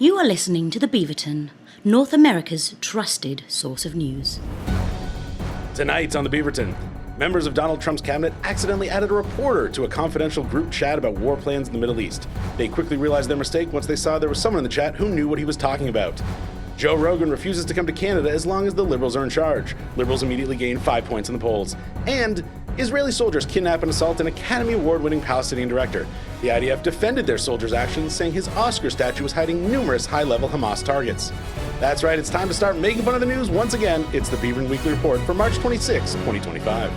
You are listening to the Beaverton, North America's trusted source of news. Tonight on the Beaverton, members of Donald Trump's cabinet accidentally added a reporter to a confidential group chat about war plans in the Middle East. They quickly realized their mistake once they saw there was someone in the chat who knew what he was talking about. Joe Rogan refuses to come to Canada as long as the Liberals are in charge. Liberals immediately gain 5 points in the polls. And Israeli soldiers kidnap and assault an Academy Award-winning Palestinian director. The IDF defended their soldiers' actions, saying his Oscar statue was hiding numerous high-level Hamas targets. That's right, it's time to start making fun of the news once again. It's the Beaverton Weekly Report for March 26, 2025.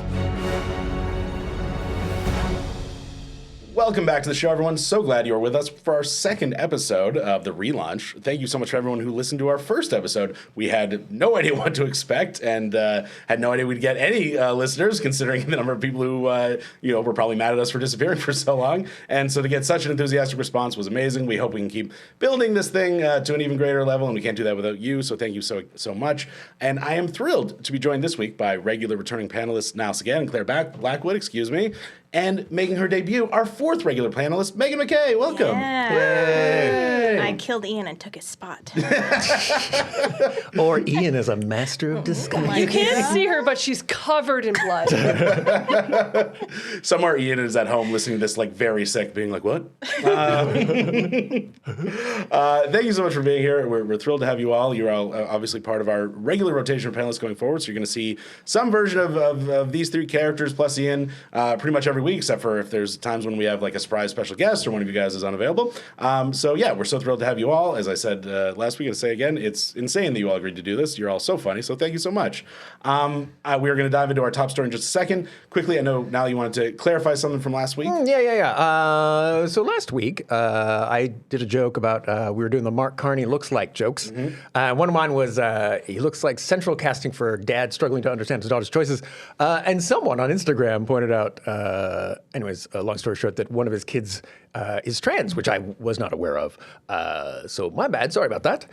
Welcome back to the show, everyone. So glad you're with us for our second episode of the relaunch. Thank you so much for everyone who listened to our first episode. We had no idea what to expect and had no idea we'd get any listeners, considering the number of people who were probably mad at us for disappearing for so long. And so to get such an enthusiastic response was amazing. We hope we can keep building this thing to an even greater level, and we can't do that without you. So thank you so much. And I am thrilled to be joined this week by regular returning panelists Nile Seguin and Clare Blackwood, and making her debut, our fourth regular panelist, Megan MacKay. Welcome. Yeah. Yay. I killed Ian and took his spot. Or Ian is a master of disguise. You can't see her, but she's covered in blood. Somewhere Ian is at home listening to this, like, very sick, being like, what? Thank you so much for being here. We're thrilled to have you all. You're all obviously part of our regular rotation of panelists going forward, so you're going to see some version of these three characters plus Ian pretty much every week, except for if there's times when we have like a surprise special guest or one of you guys is unavailable. So yeah, we're so thrilled to have you all. As I said last week, and say again, it's insane that you all agreed to do this. You're all so funny, so thank you so much. We're going to dive into our top story in just a second. Quickly, I know, Nile, you wanted to clarify something from last week. Yeah. So last week, I did a joke about we were doing the Mark Carney looks like jokes. Mm-hmm. One of mine was he looks like central casting for dad struggling to understand his daughter's choices. And someone on Instagram pointed out, anyways, long story short, that one of his kids is trans, which I was not aware of. So my bad. Sorry about that.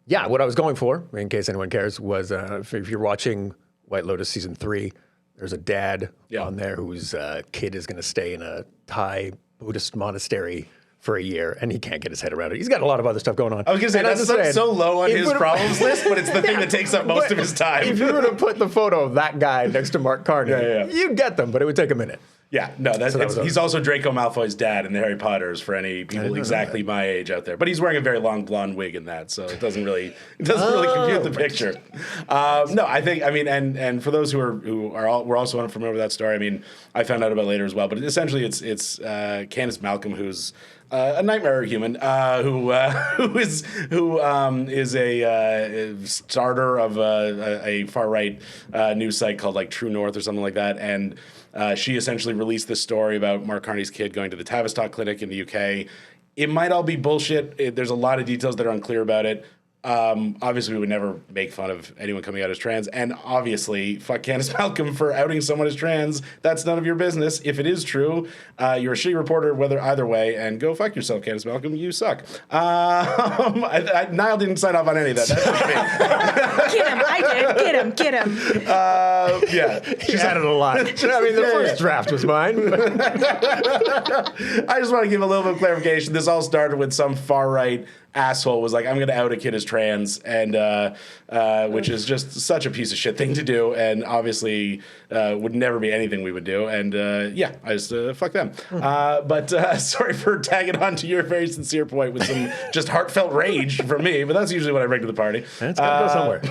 Yeah, what I was going for, in case anyone cares, was if you're watching White Lotus Season 3, there's a dad on there whose kid is going to stay in a Thai Buddhist monastery for a year, and he can't get his head around it. He's got a lot of other stuff going on. I was going to say, that's so low on his problems list, but it's the thing that takes up most of his time. If you were to put the photo of that guy next to Mark Carney, you'd get them, but it would take a minute. Yeah, no, he's also Draco Malfoy's dad in the Harry Potters for any people exactly my age out there. But he's wearing a very long blonde wig in that, so it doesn't really compute the picture. No, I think, and for those we're also unfamiliar with that story. I mean, I found out about it later as well. But essentially, it's Candace Malcolm, who's a nightmare human who is a starter of a far right news site called like True North or something like that, and she essentially released this story about Mark Carney's kid going to the Tavistock Clinic in the UK. It might all be bullshit. There's a lot of details that are unclear about it. Obviously, we would never make fun of anyone coming out as trans, and obviously, fuck Candace Malcolm for outing someone as trans. That's none of your business. If it is true, you're a shitty reporter, either way, and go fuck yourself, Candace Malcolm. You suck. Nile didn't sign off on any of that. That's just me. Get him! I did. Get him! Yeah, She's added a lot. The first draft was mine. I just want to give a little bit of clarification. This all started with some far right asshole was like, I'm going to out a kid as trans, and which is just such a piece of shit thing to do, and obviously would never be anything we would do. And I just fuck them. But sorry for tagging on to your very sincere point with some just heartfelt rage from me, but that's usually what I bring to the party. It's got to go somewhere.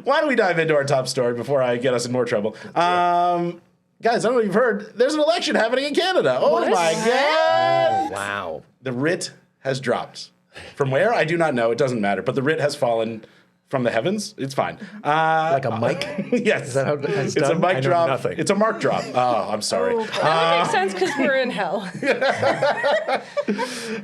Why don't we dive into our top story before I get us in more trouble? Guys, I don't know if you've heard, there's an election happening in Canada. Oh my God. Wow. The writ has dropped. From where? I do not know. It doesn't matter. But the writ has fallen from the heavens. It's fine. Like a mic? Yes. Is that how it's done? It's a mic drop. Nothing. It's a mark drop. Oh, I'm sorry. That makes sense because we're in hell.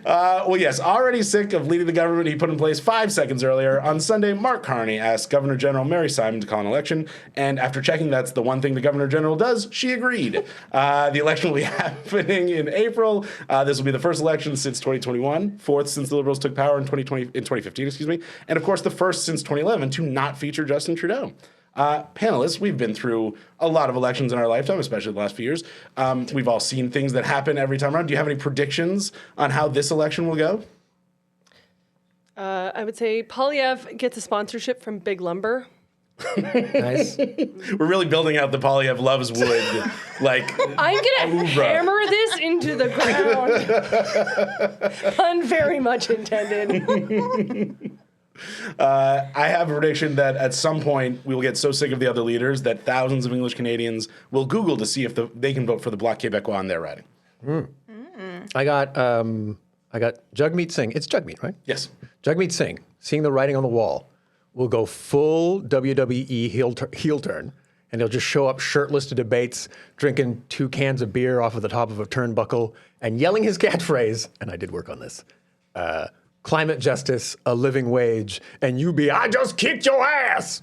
Well, yes. Already sick of leading the government he put in place 5 seconds earlier. On Sunday, Mark Carney asked Governor General Mary Simon to call an election. And after checking that's the one thing the Governor General does, she agreed. The election will be happening in April. This will be the first election since 2021, fourth since the Liberals took power in 2015, and of course the first since 2011 to not feature Justin Trudeau. Panelists, we've been through a lot of elections in our lifetime, especially the last few years. We've all seen things that happen every time around. Do you have any predictions on how this election will go? I would say Poilievre gets a sponsorship from Big Lumber. Nice. We're really building out the Poilievre loves wood. Like, I'm gonna hammer this into the ground. Pun very much intended. I have a prediction that at some point we will get so sick of the other leaders that thousands of English Canadians will Google to see if they can vote for the Bloc Québécois on their riding. I got Jagmeet Singh. It's Jagmeet, right? Yes. Jagmeet Singh, seeing the writing on the wall, will go full WWE heel turn, and he'll just show up shirtless to debates, drinking 2 cans of beer off of the top of a turnbuckle, and yelling his catchphrase, and I did work on this, climate justice, a living wage, and you be, I just kicked your ass!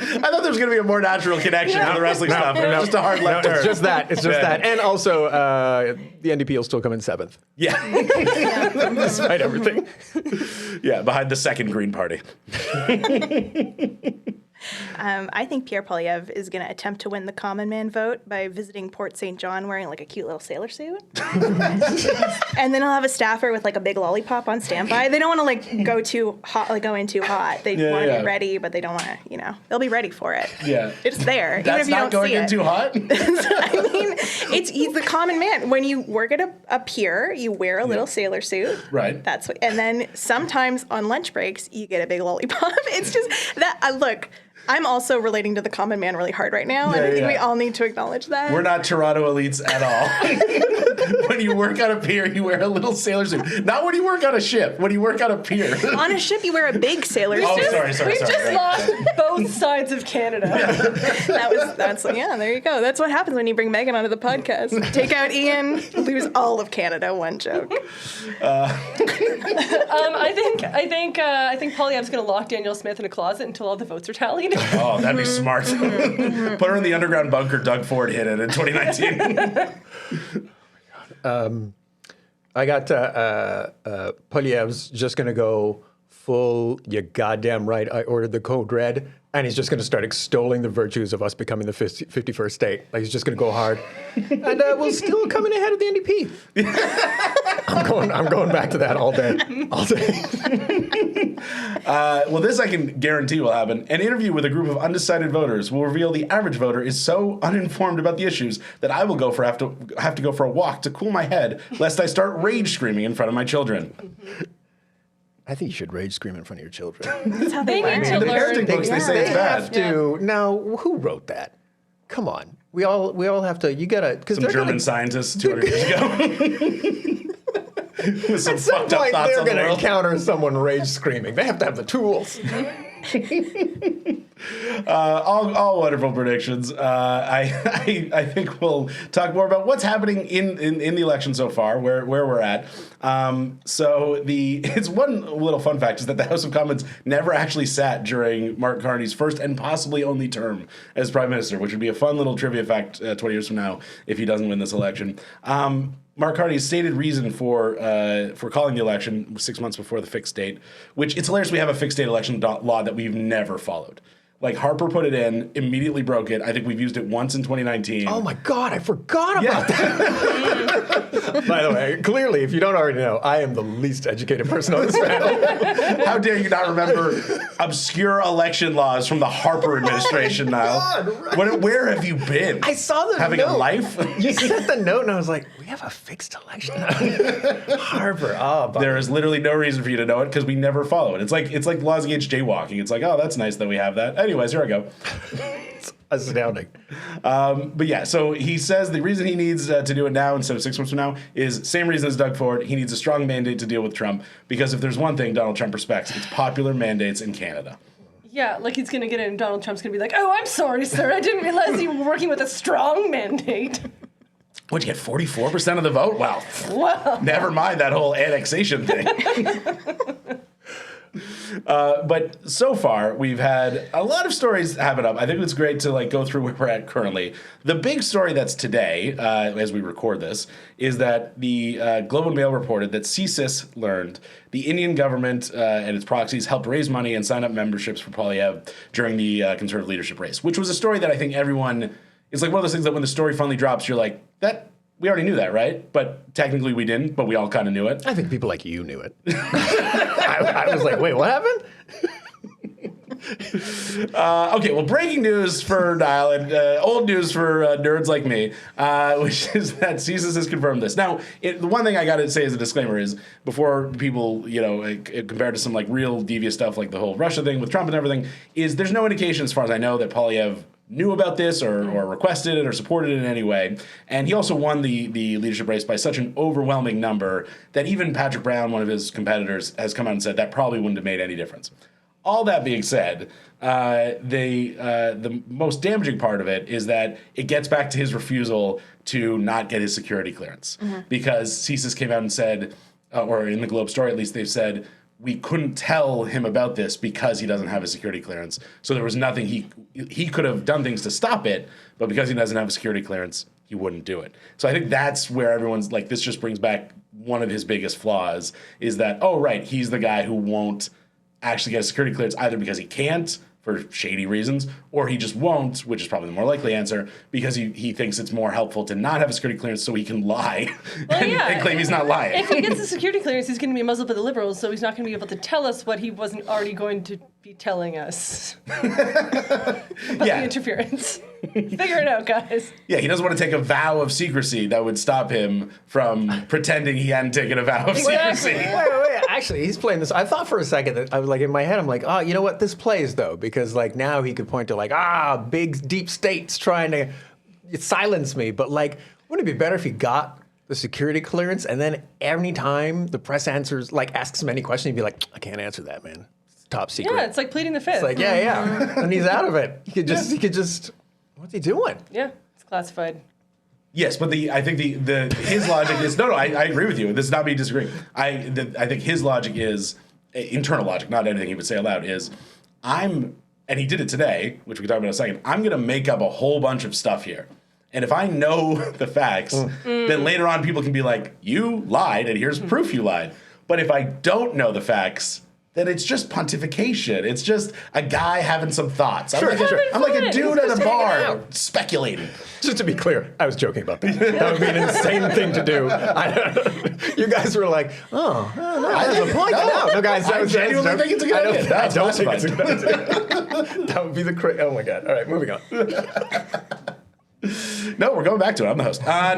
I thought there was going to be a more natural connection to the wrestling stuff. No, just a hard left turn. It's just that. It's just that. And also, the NDP will still come in 7th. Yeah. Despite everything. Yeah, behind the second Green Party. I think Pierre Poilievre is going to attempt to win the common man vote by visiting Port St. John wearing like a cute little sailor suit. And then he'll have a staffer with like a big lollipop on standby. They don't want to like go too hot, like go in too hot. They want to be ready, but they don't want to, they'll be ready for it. Yeah. It's there. That's even if you not don't going see in it. too hot? I mean, he's the common man. When you work at a pier, you wear a little sailor suit. Right. That's what, and then sometimes on lunch breaks, you get a big lollipop. It's just that, look, I'm also relating to the common man really hard right now, and I think we all need to acknowledge that. We're not Toronto elites at all. When you work on a pier, you wear a little sailor suit. Not when you work on a ship. When you work on a pier. On a ship, you wear a big sailor suit. Oh, sorry. We've just lost both sides of Canada. There you go. That's what happens when you bring Megan onto the podcast. Take out Ian, lose all of Canada. One joke. I think Poilievre's going to lock Danielle Smith in a closet until all the votes are tallied. Oh, that'd be smart. Put her in the underground bunker Doug Ford hid it in 2019. I got Poilievre's just going to go full, you goddamn right, I ordered the code red, and he's just going to start extolling the virtues of us becoming the 51st state. Like, he's just going to go hard. And we'll still come in ahead of the NDP. I'm going back to that all day. Well, this I can guarantee will happen. An interview with a group of undecided voters will reveal the average voter is so uninformed about the issues that I will have to go for a walk to cool my head, lest I start rage screaming in front of my children. I think you should rage scream in front of your children. That's how they learn. need to In the learn. parenting books, they say it's have bad. to. Now, who wrote that? Come on. We all have to. You gotta. Because Some German scientists 200 years ago. With some At some fucked up point, thoughts they're on the going to world. encounter someone rage screaming. They have to have the tools. All wonderful predictions. I think we'll talk more about what's happening in the election so far, where we're at. It's one little fun fact is that the House of Commons never actually sat during Mark Carney's first and possibly only term as Prime Minister, which would be a fun little trivia fact 20 years from now if he doesn't win this election. Mark Carney's stated reason for calling the election 6 months before the fixed date, which it's hilarious we have a fixed date election law that we've never followed. Like, Harper put it in, immediately broke it. I think we've used it once in 2019. Oh my God, I forgot about that. By the way, clearly, if you don't already know, I am the least educated person on this panel. How dare you not remember obscure election laws from the Harper administration, Nile? God, Where have you been? I saw the Having note. a life? You sent the note, and I was like, we have a fixed election. Harper, There is literally no reason for you to know it because we never follow it. It's like laws against jaywalking. It's like, oh, that's nice that we have that. Anyways, here I go. It's astounding. But yeah, so he says the reason he needs to do it now instead of 6 months from now is same reason as Doug Ford. He needs a strong mandate to deal with Trump because if there's one thing Donald Trump respects, it's popular mandates in Canada. Yeah, like he's going to get in and Donald Trump's going to be like, oh, I'm sorry, sir. I didn't realize you were working with a strong mandate. What'd you get, 44% of the vote? Wow. Wow. Never mind that whole annexation thing. But so far, we've had a lot of stories happen up. I think it's great to go through where we're at currently. The big story that's today, as we record this, is that the Globe and Mail reported that CSIS learned the Indian government and its proxies helped raise money and sign up memberships for Poilievre during the Conservative leadership race, which was a story that I think everyone... It's like one of those things that when the story finally drops, you're like, that we already knew that, right? But technically we didn't, but we all kind of knew it. I think people like you knew it. I was like, wait, what happened? Okay, well, breaking news for Nile and old news for nerds like me, which is that CSIS has confirmed this. Now, the one thing I got to say as a disclaimer is before people, compared to some like real devious stuff like the whole Russia thing with Trump and everything, is there's no indication as far as I know that Poilievre knew about this or requested it or supported it in any way. And he also won the leadership race by such an overwhelming number that even Patrick Brown, one of his competitors, has come out and said that probably wouldn't have made any difference. All that being said, the most damaging part of it is that it gets back to his refusal to not get his security clearance. Because CSIS came out and said, or in the Globe story at least, they've said, we couldn't tell him about this because he doesn't have a security clearance. So there was nothing he could have done things to stop it, but because he doesn't have a security clearance, he wouldn't do it. So I think that's where everyone's like, this just brings back one of his biggest flaws is that, oh, right, he's the guy who won't actually get a security clearance either because he can't for shady reasons, or he just won't, which is probably the more likely answer, because he thinks it's more helpful to not have a security clearance so he can lie and claim he's not lying. If he gets a security clearance, he's going to be muzzled by the liberals, so he's not going to be able to tell us what he wasn't already going to be telling us about the interference. Figure it out, guys. Yeah, he doesn't want to take a vow of secrecy that would stop him from pretending he hadn't taken a vow of secrecy. Wait. Actually, he's playing this. I thought for a second that I was like in my head, I'm like, oh, you know what? This plays though, because like now he could point to like, big deep states trying to silence me. But like, wouldn't it be better if he got the security clearance and then every time the press asks him any question, he'd be like, I can't answer that, man. It's top secret. Yeah, it's like pleading the fifth. It's like, yeah. And he's out of it. He could just, what's he doing? Yeah, it's classified. Yes, but I think his logic is no. I agree with you. This is not me disagreeing. I think his logic is internal logic, not anything he would say aloud. And he did it today, which we can talk about in a second. I'm going to make up a whole bunch of stuff here, and if I know the facts, then later on people can be like, "You lied, and here's proof you lied." But if I don't know the facts, then it's just pontification. It's just a guy having some thoughts. I'm like a dude at a bar speculating. Just to be clear, I was joking about that. That would be an insane thing to do. You guys were like, no, that's a point. No, guys, I genuinely think it's a good idea. I don't think it's a good idea. That would be the oh my God. All right, moving on. No, we're going back to it. I'm the host. No,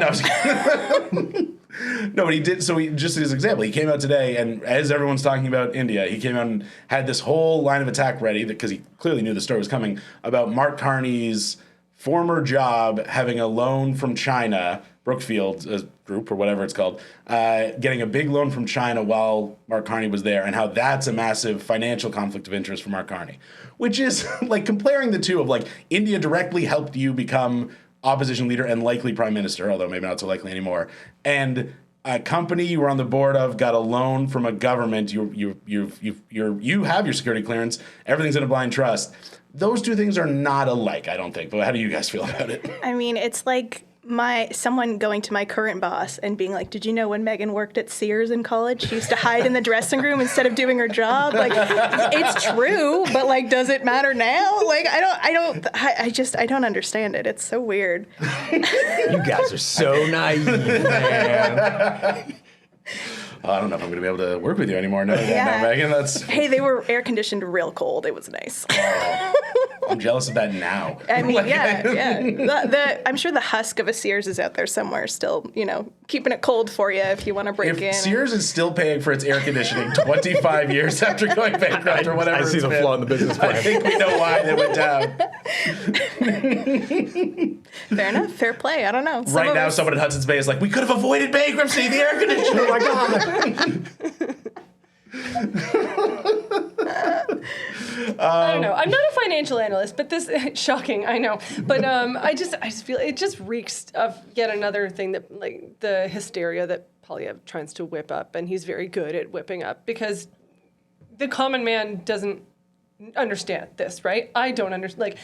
no, but he did. So just as an example, he came out today, and as everyone's talking about India, he came out and had this whole line of attack ready because he clearly knew the story was coming about Mark Carney's former job having a loan from China, Brookfield Group or whatever it's called, getting a big loan from China while Mark Carney was there, and how that's a massive financial conflict of interest for Mark Carney, which is like comparing the two of like India directly helped you become opposition leader and likely prime minister, although maybe not so likely anymore, and a company you were on the board of got a loan from a government. You have your security clearance. Everything's in a blind trust. Those two things are not alike, I don't think. But how do you guys feel about it? I mean, it's like someone going to my current boss and being like, "Did you know when Megan worked at Sears in college, she used to hide in the dressing room instead of doing her job?" Like, it's true, but like, does it matter now? Like, I don't understand it. It's so weird. You guys are so naive, man. I don't know if I'm going to be able to work with you anymore. No, Megan, Hey, they were air conditioned real cold. It was nice. I'm jealous of that now. I mean, I'm sure the husk of a Sears is out there somewhere still, keeping it cold for you if you want to break in. If Sears is still paying for its air conditioning 25 years after going bankrupt or whatever, I see the flaw in the business plan. I think we know why they went down. Fair enough. Fair play. I don't know. Right now, someone at Hudson's Bay is like, we could have avoided bankruptcy. The air conditioner. Oh my God. I don't know. I'm not a financial analyst, but this shocking. I know, but I just feel it just reeks of yet another thing that like the hysteria that Poilievre tries to whip up, and he's very good at whipping up because the common man doesn't understand this, right? I don't understand. Like,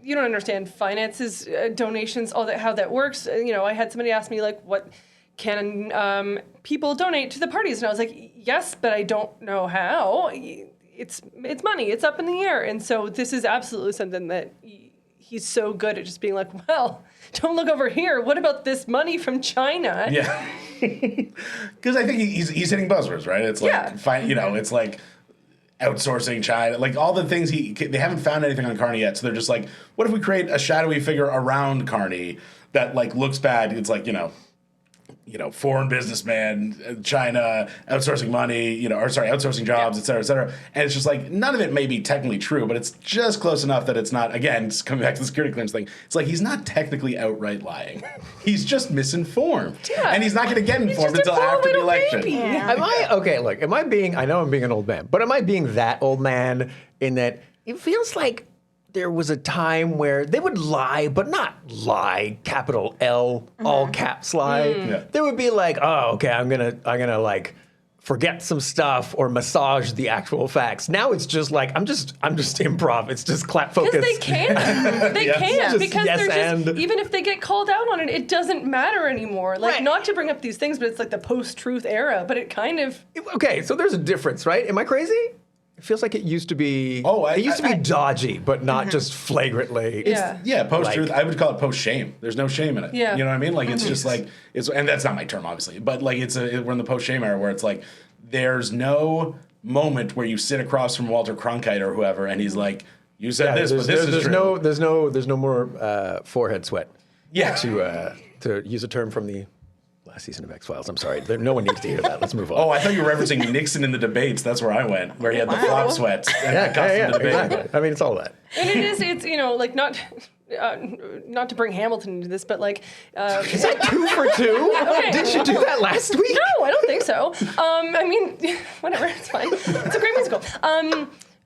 you don't understand finances, donations, all that, how that works. I had somebody ask me like, what can people donate to the parties? And I was like, yes, but I don't know how. It's money. It's up in the air. And so this is absolutely something that he's so good at just being like, well, don't look over here. What about this money from China? Yeah. Because I think he's hitting buzzwords, right? It's like, it's like outsourcing China, like all the things they haven't found anything on Carney yet. So they're just like, what if we create a shadowy figure around Carney that like looks bad? It's like, foreign businessman, China, outsourcing money, outsourcing jobs, et cetera, et cetera. And it's just like, none of it may be technically true, but it's just close enough that it's not, again, it's coming back to the security clearance thing. It's like, he's not technically outright lying. He's just misinformed. Yeah. And he's not going to get informed until after the election. Yeah. Am I being, I know I'm being an old man, but am I being that old man in that it feels like there was a time where they would lie, but not lie, capital L, all caps lie. Yeah. They would be like, oh, okay, I'm gonna like forget some stuff or massage the actual facts. Now it's just like I'm just improv. It's just clap focus. Because they can. They can. Just Because yes they're just, and. even if they get called out on it, it doesn't matter anymore. Like, Right. not to bring up these things, but it's like the post-truth era, but it kind of. Okay, so there's a difference, right? Am I crazy? It feels like it used to be. It used to be dodgy, but not just flagrantly. Post-truth. I would call it post-shame. There's no shame in it. Yeah. You know what I mean? Like, it's just like, and that's not my term, obviously, but like, we're in the post-shame era where it's like, there's no moment where you sit across from Walter Cronkite or whoever, and he's like, you said this, but this is true. There's no more forehead sweat. Yeah. To use a term from the last season of X-Files. I'm sorry. No one needs to hear that. Let's move on. Oh, I thought you were referencing Nixon in the debates. That's where I went, where he had the flop sweats. Exactly. I mean, it's all that. And it's like not to bring Hamilton into this, but like. Is that 2 for 2? Okay. Did you do that last week? No, I don't think so. I mean, whatever, it's fine. It's a great musical.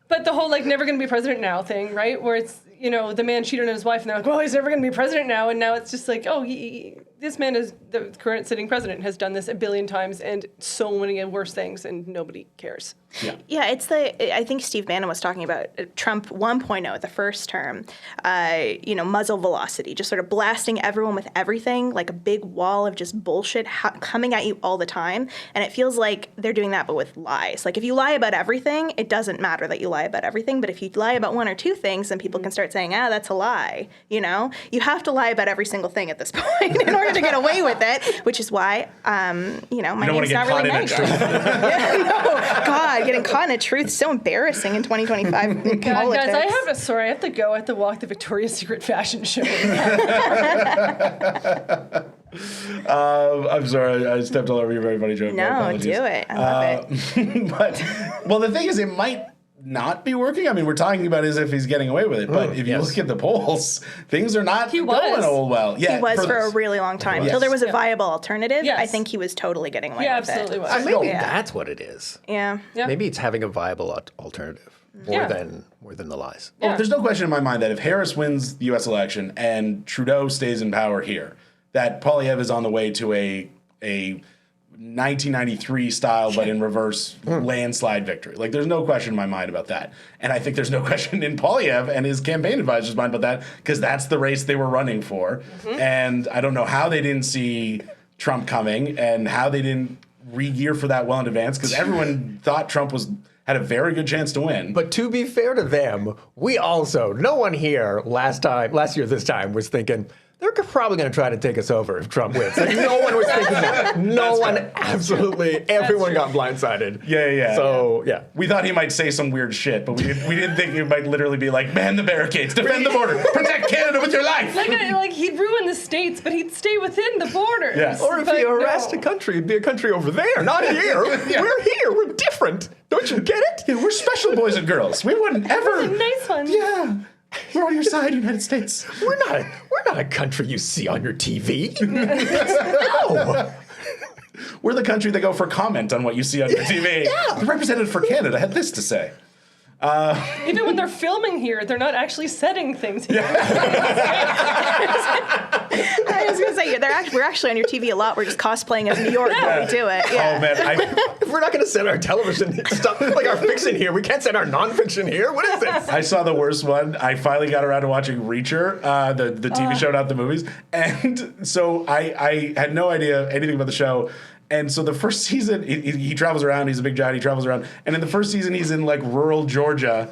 But the whole like never gonna be president now thing, right? Where it's, the man cheated on his wife and they're like, well, he's never gonna be president now. And now it's just like, oh, this man is the current sitting president, has done this a billion times and so many worse things, and nobody cares. Yeah, I think Steve Bannon was talking about Trump 1.0, the first term, muzzle velocity, just sort of blasting everyone with everything, like a big wall of just bullshit coming at you all the time. And it feels like they're doing that, but with lies. Like, if you lie about everything, it doesn't matter that you lie about everything. But if you lie about one or two things, then people can start saying, that's a lie. You have to lie about every single thing at this point in order to get away with it, which is why, my name's not really nice. God, getting caught in a truth is so embarrassing in 2025 in politics. Guys, I have to go. I have to walk the Victoria's Secret fashion show. I'm sorry, I stepped all over your very funny joke. No, do it. I love it. But the thing is, it might not be working. I mean, we're talking about as if he's getting away with it, but if you look at the polls, things are not going all well. Yeah, he was for a really long time. Until there was a viable alternative, Yes. I think he was totally getting away with it. Absolutely was. Maybe that's what it is. Yeah. Maybe it's having a viable alternative more than the lies. Well, there's no question in my mind that if Harris wins the U.S. election and Trudeau stays in power here, that Poilievre is on the way to a 1993 style, but in reverse landslide victory. Like, there's no question in my mind about that. And I think there's no question in Poilievre and his campaign advisor's mind about that, because that's the race they were running for. And I don't know how they didn't see Trump coming and how they didn't re-gear for that well in advance, because everyone thought Trump had a very good chance to win. But to be fair to them, no one here last year this time was thinking, they're probably going to try to take us over if Trump wins. Like, no one was thinking that. Everyone got blindsided. Yeah. So, yeah. We thought he might say some weird shit, but we didn't think he might literally be like, man the barricades, defend the border, protect Canada with your life. Like he'd ruin the states, but he'd stay within the borders. Yeah. Or if he harassed a country, it'd be a country over there, not here. We're here. We're different. Don't you get it? Yeah, we're special boys and girls. We wouldn't ever. We're the nice ones. Yeah. We're on your side, United States. We're not a country you see on your TV. No. We're the country that go for comment on what you see on your TV. The representative for Canada had this to say. Even when they're filming here, they're not actually setting things here. I was going to say, we're actually on your TV a lot. We're just cosplaying as New York when we do it. Yeah. Oh, man. If we're not going to set our television stuff, like our fiction here, we can't set our nonfiction here. What is this? I saw the worst one. I finally got around to watching Reacher, the TV show, not the movies. And so I had no idea anything about the show. And so the first season, he travels around. He's a big giant. He travels around. And in the first season, he's in like rural Georgia.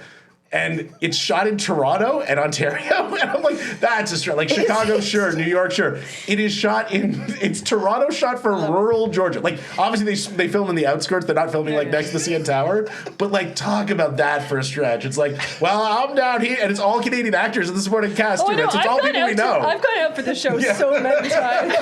And it's shot in Toronto and Ontario. And I'm like, that's a stretch. Like Chicago, sure. New York, sure. It is shot it's Toronto shot for rural Georgia. Like, obviously they film in the outskirts. They're not filming next to the CN Tower. But like, talk about that for a stretch. It's like, well, I'm down here. And it's all Canadian actors in the supporting cast too. It's all people we know. I've gone out for the show so many times.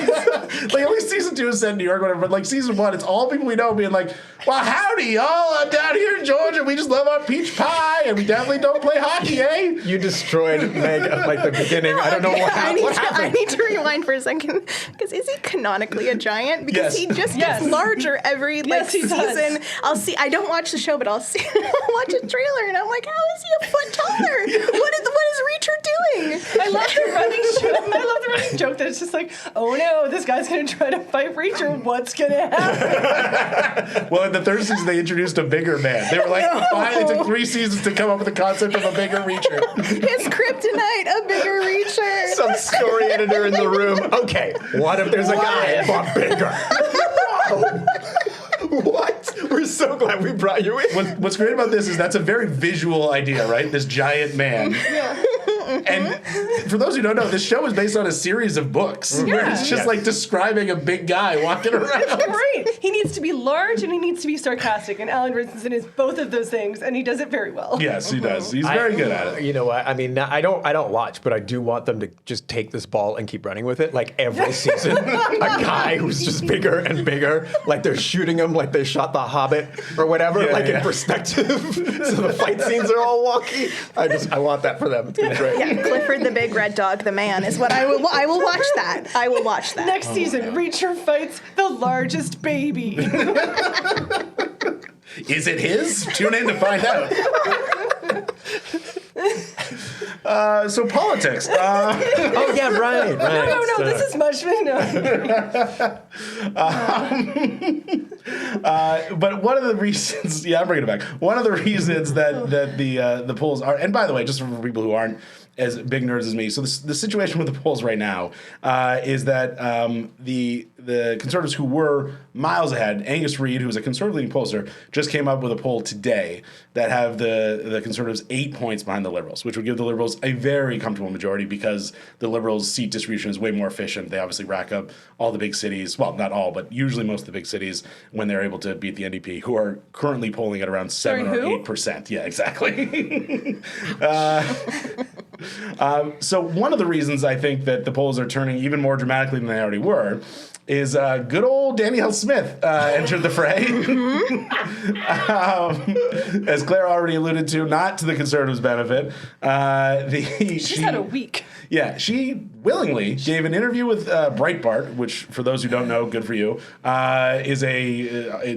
Like, at least season 2 is set in New York, whatever. But like season 1, it's all people we know being like, well, howdy, y'all. I'm down here in Georgia. We just love our peach pie. And we definitely don't play hockey, eh? You destroyed Meg at like the beginning. I don't know what happened. I need to rewind for a second, because is he canonically a giant? Because he just gets larger every season. I don't watch the show, but I'll watch a trailer, and I'm like, how is he a foot taller? What is Reacher doing? I love the running joke that it's just like, oh no, this guy's gonna try to fight Reacher. What's gonna happen? Well, in the third season, they introduced a bigger man. They were like, it took 3 seasons to come up with the concept of a bigger Reacher. His kryptonite, a bigger Reacher. Some story editor in the room. Okay, what if there's a guy but bigger? What? We're so glad we brought you in. What's great about this is that's a very visual idea, right? This giant man. Yeah. And for those who don't know, this show is based on a series of books where it's just like describing a big guy walking around. It's great. He needs to be large and he needs to be sarcastic, and Alan Richardson is both of those things, and he does it very well. Yes, he does. He's very good at it. You know what? I mean, I don't watch, but I do want them to just take this ball and keep running with it. Like every season, a guy who's just bigger and bigger. Like they're shooting him like they shot The Hobbit or whatever, in perspective. So the fight scenes are all wonky. I want that for them. It's gonna be great. Yeah, Clifford the Big Red Dog, the man, is what I will watch that. I will watch that. Next season, Reacher fights the largest baby. Is it his? Tune in to find out. So politics. Oh yeah, right. No, this is much better. But one of the reasons, I'm bringing it back. One of the reasons that the polls are, and by the way, just for people who aren't as big nerds as me, so the situation with the polls right now is that the Conservatives who were miles ahead, Angus Reid, who's a conservative pollster, just came up with a poll today that have the Conservatives 8 points behind the Liberals, which would give the Liberals a very comfortable majority because the Liberals' seat distribution is way more efficient. They obviously rack up all the big cities, well, not all, but usually most of the big cities when they're able to beat the NDP, who are currently polling at around 7 or 8%. Yeah, exactly. So one of the reasons I think that the polls are turning even more dramatically than they already were is good old Danielle Smith entered the fray. As Clare already alluded to, not to the Conservatives' benefit. She's had a week. Yeah, she willingly gave an interview with Breitbart, which, for those who don't know, good for you, is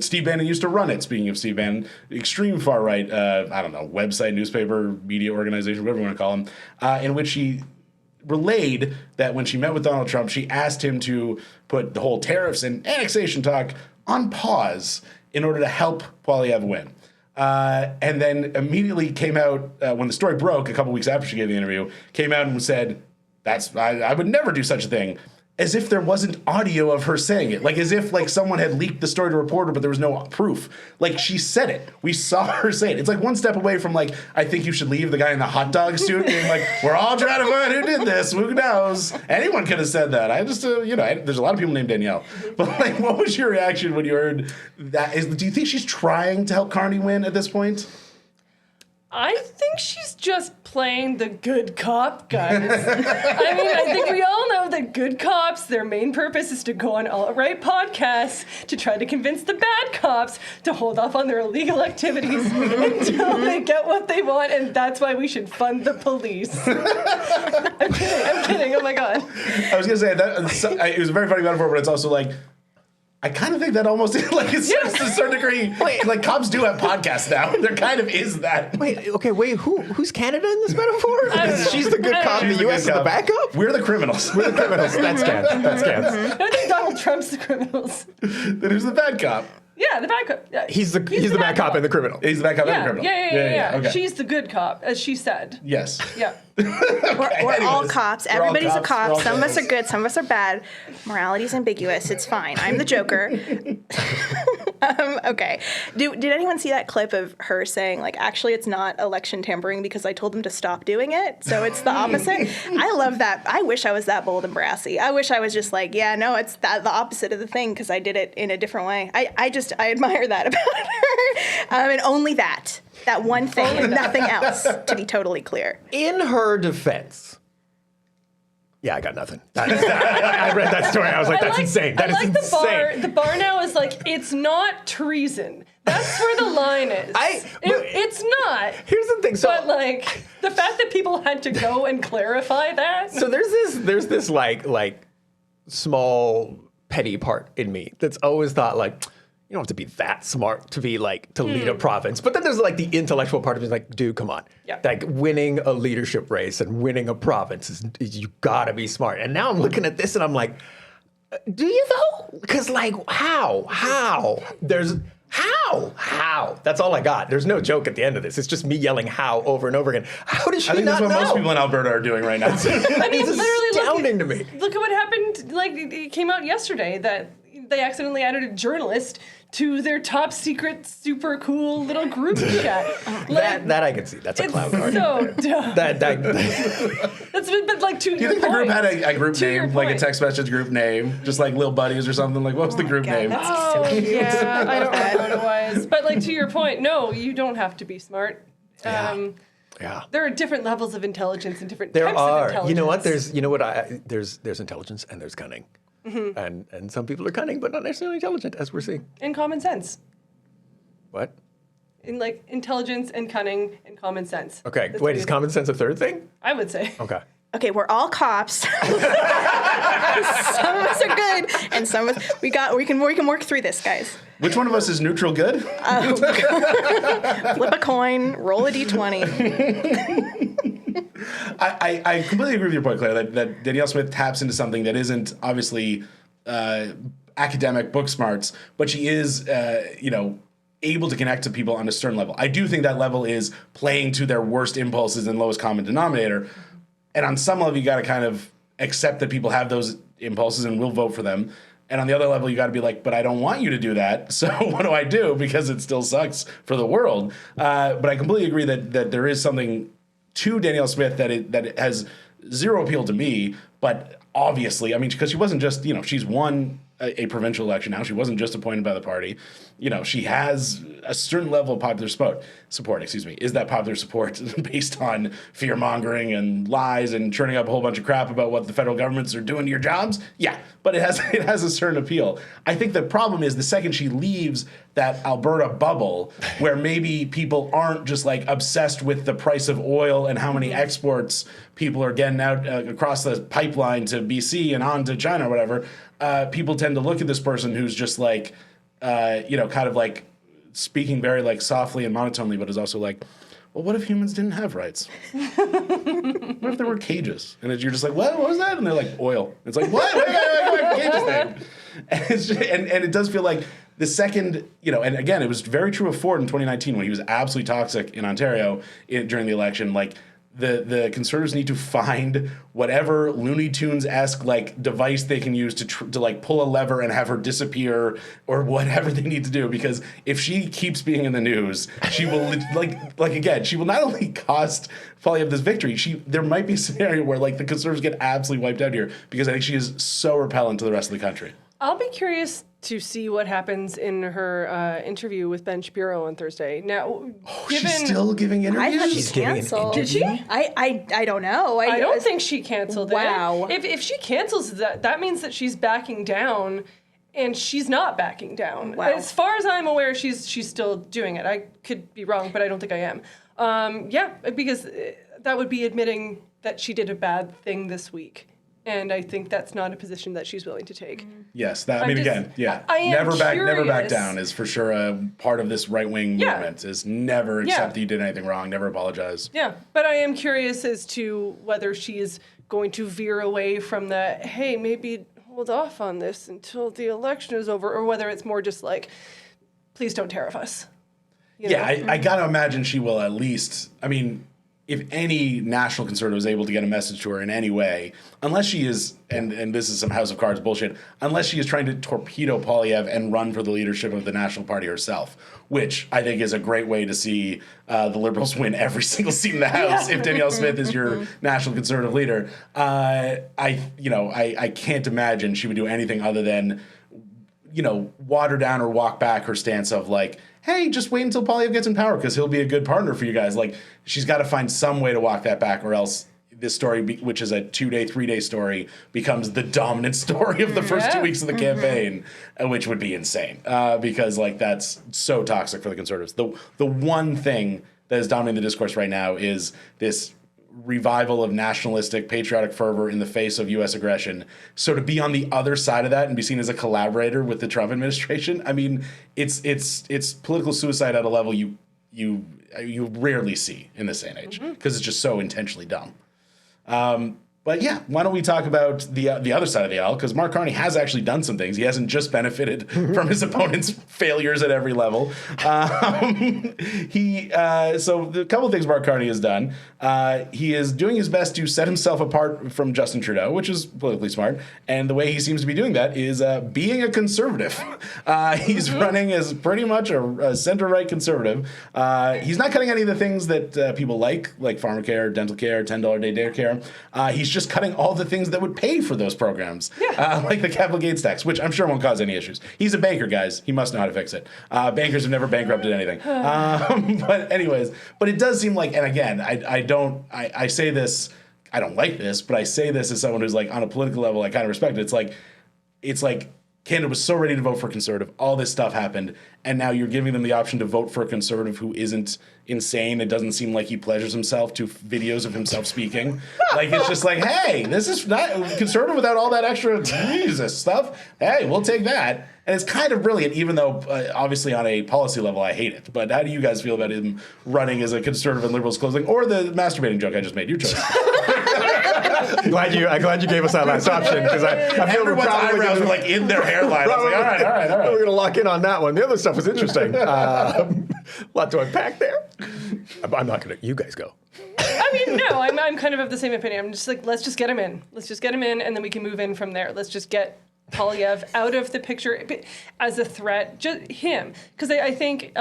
Steve Bannon used to run it, speaking of Steve Bannon, extreme far-right, website, newspaper, media organization, whatever you want to call them, in which she relayed that when she met with Donald Trump, she asked him to put the whole tariffs and annexation talk on pause in order to help Poilievre win. And then immediately came out, when the story broke a couple weeks after she gave the interview, came out and said, I would never do such a thing, as if there wasn't audio of her saying it. Like, as if someone had leaked the story to a reporter, but there was no proof. Like, she said it. We saw her say it. It's like one step away from, I think you should leave the guy in the hot dog suit being like, we're all trying to find who did this. Who knows? Anyone could have said that. I just, there's a lot of people named Danielle. But, what was your reaction when you heard that? Do you think she's trying to help Carney win at this point? I think she's just playing the good cop, guys. I think we all know that good cops, their main purpose is to go on alt-right podcasts to try to convince the bad cops to hold off on their illegal activities until they get what they want, and that's why we should fund the police. I'm kidding. Oh my God. I was going to say, that it was a very funny metaphor, but it's also I kind of think that almost to a certain degree. Wait, cops do have podcasts now. There kind of is that. Wait, who's Canada in this metaphor? She's the good cop, She's the U.S. is the backup? We're the criminals. We're the criminals. That's Canada. I think Donald Trump's the criminals. Then who's the bad cop? Yeah, the bad cop. He's the bad cop and the criminal. He's the bad cop and the criminal. Yeah. Okay. She's the good cop, as she said. Yes. Yeah. We're all cops. Everybody's a cops. cop. We're all Some of us cops. are good. Some of us are bad. Morality's ambiguous. It's fine. I'm the Joker. Okay. Did anyone see that clip of her saying, like, actually, it's not election tampering because I told them to stop doing it, so it's the opposite? I love that. I wish I was that bold and brassy. I wish I was just like, yeah, no, it's the opposite of the thing because I did it in a different way. I admire that about her. And only that. That one thing and nothing else, to be totally clear. In her defense, yeah, I got nothing. I read that story. I was like, that's insane. That is insane. The bar now is like, it's not treason. That's where the line is. It's not. Here's the thing. So, But like the fact that people had to go and clarify that. so there's this like small petty part in me that's always thought like, you don't have to be that smart to be like to lead a province. But then there's like the intellectual part of me like, dude, come on. Yeah. Like winning a leadership race and winning a province is you gotta be smart. And now I'm looking at this and I'm like, do you though? Because like how? There's how? That's all I got. There's no joke at the end of this. It's just me yelling how over and over again. How does she I think not that's what know? most people in Alberta are doing right now. I mean, It's literally, astounding to me. Look at what happened. Like, it came out yesterday that they accidentally added a journalist to their top secret, super cool little group chat. That I can see. That's a it's clown card. so dumb. That That's but like to Do you your think the group point. had a group To your name, like a point. text message group name, just like Lil Buddies or something? Like, what was the group name? Oh yeah, I don't know what it was. But like to your point, no, you don't have to be smart. Yeah. There are different levels of intelligence and different There types of are. intelligence. You know what? There's intelligence and there's cunning. And some people are cunning, but not necessarily intelligent, as we're seeing. and common sense. What? In like intelligence and cunning and common sense. Okay. That's Wait, what is common sense a third thing? I would say. Okay. Okay, we're all cops. Some of us are good, and some of us we can work through this, guys. Which one of us is neutral good? Flip a coin, roll a d20. I completely agree with your point, Claire, that Danielle Smith taps into something that isn't obviously academic book smarts, but she is, able to connect to people on a certain level. I do think that level is playing to their worst impulses and lowest common denominator. And on some level, you got to kind of accept that people have those impulses and will vote for them. And on the other level, you got to be like, but I don't want you to do that. So what do I do? Because it still sucks for the world. But I completely agree that there is something to Danielle Smith that it has zero appeal to me. But obviously, I mean, because she wasn't just, she's won a provincial election now. She wasn't just appointed by the party. She has a certain level of popular support. Is that popular support based on fear-mongering and lies and churning up a whole bunch of crap about what the federal governments are doing to your jobs? Yeah, but it has a certain appeal. I think the problem is the second she leaves that Alberta bubble where maybe people aren't just like obsessed with the price of oil and how many exports people are getting out across the pipeline to BC and on to China or whatever, people tend to look at this person who's just like, kind of like speaking very like softly and monotonely, but is also like, well, what if humans didn't have rights? What if there were cages? And you're just like, what was that? And they're like, oil. It's like, what? Cages thing. And, and it does feel like the second, and again, it was very true of Ford in 2019 when he was absolutely toxic in Ontario during the election. Like, the Conservatives need to find whatever Looney Tunes-esque like device they can use to like pull a lever and have her disappear or whatever they need to do, because if she keeps being in the news, she will again, she will not only cost Poilievre this victory, there might be a scenario where like the Conservatives get absolutely wiped out here because I think she is so repellent to the rest of the country. I'll be curious to see what happens in her interview with Ben Shapiro on Thursday. Now, She's still giving I interviews? thought she She's giving an canceled. interview? Did she? I don't know. I don't think she canceled Wow. it. If she cancels that means that she's backing down, and she's not backing down. Wow. As far as I'm aware, she's still doing it. I could be wrong, but I don't think I am. Because that would be admitting that she did a bad thing this week. And I think that's not a position that she's willing to take. Yes, I am never back curious. down is for sure a part of this right-wing movement, is never accept that you did anything wrong, never apologize. Yeah, but I am curious as to whether she is going to veer away from the, hey, maybe hold off on this until the election is over, or whether it's more just like, please don't tariff us. You Yeah, know? I got to imagine she will at least, I mean, if any national conservative is able to get a message to her in any way, unless she is, and this is some House of Cards bullshit, unless she is trying to torpedo Poilievre and run for the leadership of the National Party herself, which I think is a great way to see the Liberals win every single seat in the House if Danielle Smith is your national conservative leader. I can't imagine she would do anything other than, water down or walk back her stance of like, hey, just wait until Poilievre gets in power because he'll be a good partner for you guys. Like, she's got to find some way to walk that back, or else this story, which is a 2-day, 3-day story, becomes the dominant story of the first 2 weeks of the campaign, which would be insane because, like, that's so toxic for the Conservatives. The one thing that is dominating the discourse right now is this revival of nationalistic, patriotic fervor in the face of U.S. aggression. So to be on the other side of that and be seen as a collaborator with the Trump administration, I mean, it's political suicide at a level you rarely see in this day and age because it's just so intentionally dumb. But yeah, why don't we talk about the other side of the aisle? Because Mark Carney has actually done some things. He hasn't just benefited from his opponent's failures at every level. So the couple of things Mark Carney has done. He is doing his best to set himself apart from Justin Trudeau, which is politically smart. And the way he seems to be doing that is being a conservative. He's running as pretty much a center-right conservative. He's not cutting any of the things that people like pharmacare, dental care, $10 a day daycare. He's just cutting all the things that would pay for those programs, like the capital gains tax, which I'm sure won't cause any issues. He's a banker, guys. He must know how to fix it. Bankers have never bankrupted anything. But it does seem like, and again, I say this, I don't like this, but I say this as someone who's like on a political level, I kind of respect it. It's like Canada was so ready to vote for Conservative. All this stuff happened, and now you're giving them the option to vote for a Conservative who isn't insane. It doesn't seem like he pleasures himself to videos of himself speaking. Like, it's just like, hey, this is not Conservative without all that extra Jesus stuff. Hey, we'll take that. And it's kind of brilliant, even though obviously on a policy level I hate it. But how do you guys feel about him running as a Conservative and Liberals closing, or the masturbating joke I just made? Your choice. I'm glad you gave us that last option because I feel we're Everyone's probably eyebrows were like in their hairline. I was like, all right. We're going to lock in on that one. The other stuff was interesting. A lot to unpack there. I'm not going to. You guys go. I mean, no, I'm kind of the same opinion. I'm just like, let's just get him in. Let's just get him in, and then we can move in from there. Let's just get Poilievre out of the picture as a threat, just him. Because I think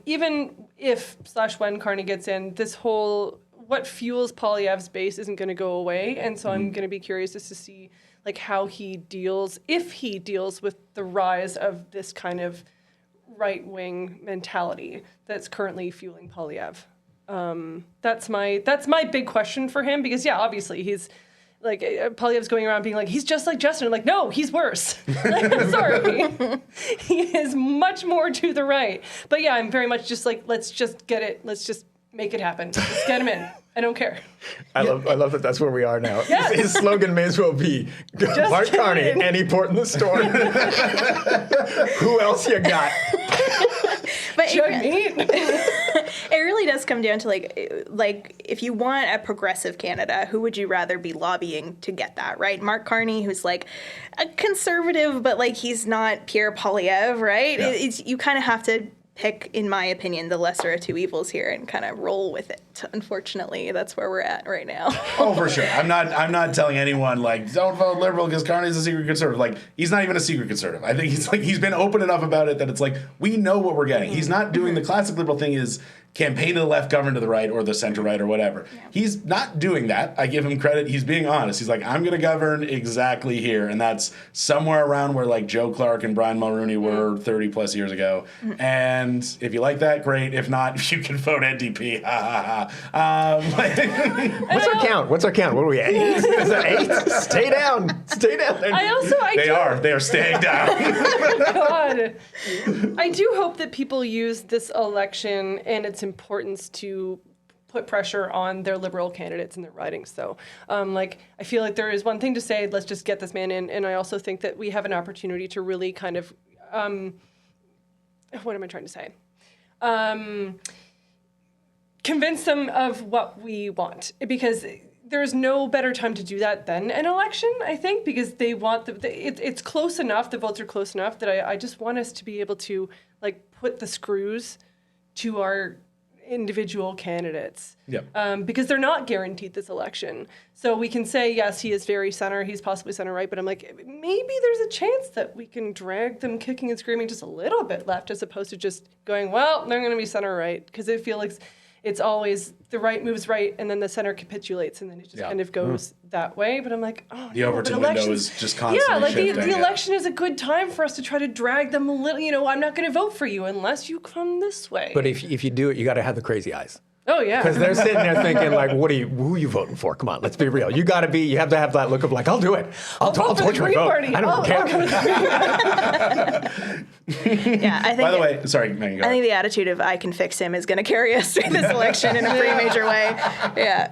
even if / when Carney gets in, this whole what fuels Poilievre's base isn't going to go away, and so I'm going to be curious just to see like how he deals, if he deals with the rise of this kind of right-wing mentality that's currently fueling Poilievre. That's my big question for him because obviously he's like Poilievre's going around being like he's just like Justin. I'm like, no, he's worse. Like, I'm sorry, he is much more to the right. But yeah, I'm very much just like let's just get it. Let's just make it happen. Let's get him in. I don't care. I love that that's where we are now. Yes. His slogan may as well be Mark Carney, any port in the storm. Who else you got? But It it really does come down to like if you want a progressive Canada, who would you rather be lobbying to get that, right? Mark Carney, who's like a conservative, but like he's not Pierre Poilievre, right? Yeah. You kind of have to pick, in my opinion, the lesser of two evils here and kind of roll with it. Unfortunately, that's where we're at right now. Oh, for sure. I'm not telling anyone like don't vote Liberal because Carney's a secret conservative. Like he's not even a secret conservative. I think he's been open enough about it that it's like we know what we're getting. He's not doing the classic Liberal thing is campaign to the left, govern to the right, or the center right, or whatever. Yeah. He's not doing that. I give him credit. He's being honest. He's like, I'm going to govern exactly here. And that's somewhere around where like Joe Clark and Brian Mulroney were 30 plus years ago. Mm-hmm. And if you like that, great. If not, you can vote NDP. What's our count? What are we at? 8? Is that 8? Stay down. They are staying down. God. I do hope that people use this election and its importance to put pressure on their Liberal candidates in their ridings. So, I feel like there is one thing to say, let's just get this man in. And I also think that we have an opportunity to really kind of, what am I trying to say? Convince them of what we want. Because there's no better time to do that than an election, I think, because they want it's close enough, the votes are close enough that I just want us to be able to put the screws to our individual candidates. Yep. Because they're not guaranteed this election. So we can say, yes, he is very center, he's possibly center right, but I'm like, maybe there's a chance that we can drag them kicking and screaming just a little bit left as opposed to just going, well, they're going to be center right. Because I feel like it's always the right moves right and then the center capitulates and then it just kind of goes that way. But I'm like, oh, The Overton window is just constantly yeah, like shifting. the election is a good time for us to try to drag them a little, I'm not going to vote for you unless you come this way. But if you do it, you got to have the crazy eyes. Oh, yeah. Because they're sitting there thinking, like, who are you voting for? Come on, let's be real. You have to have that look of like, I'll do it. I'll torture my vote. Party. I don't care. Yeah, I think. By the way, sorry, Megan, go I think ahead. the attitude of I can fix him is going to carry us through this election in a pretty major way. Yeah.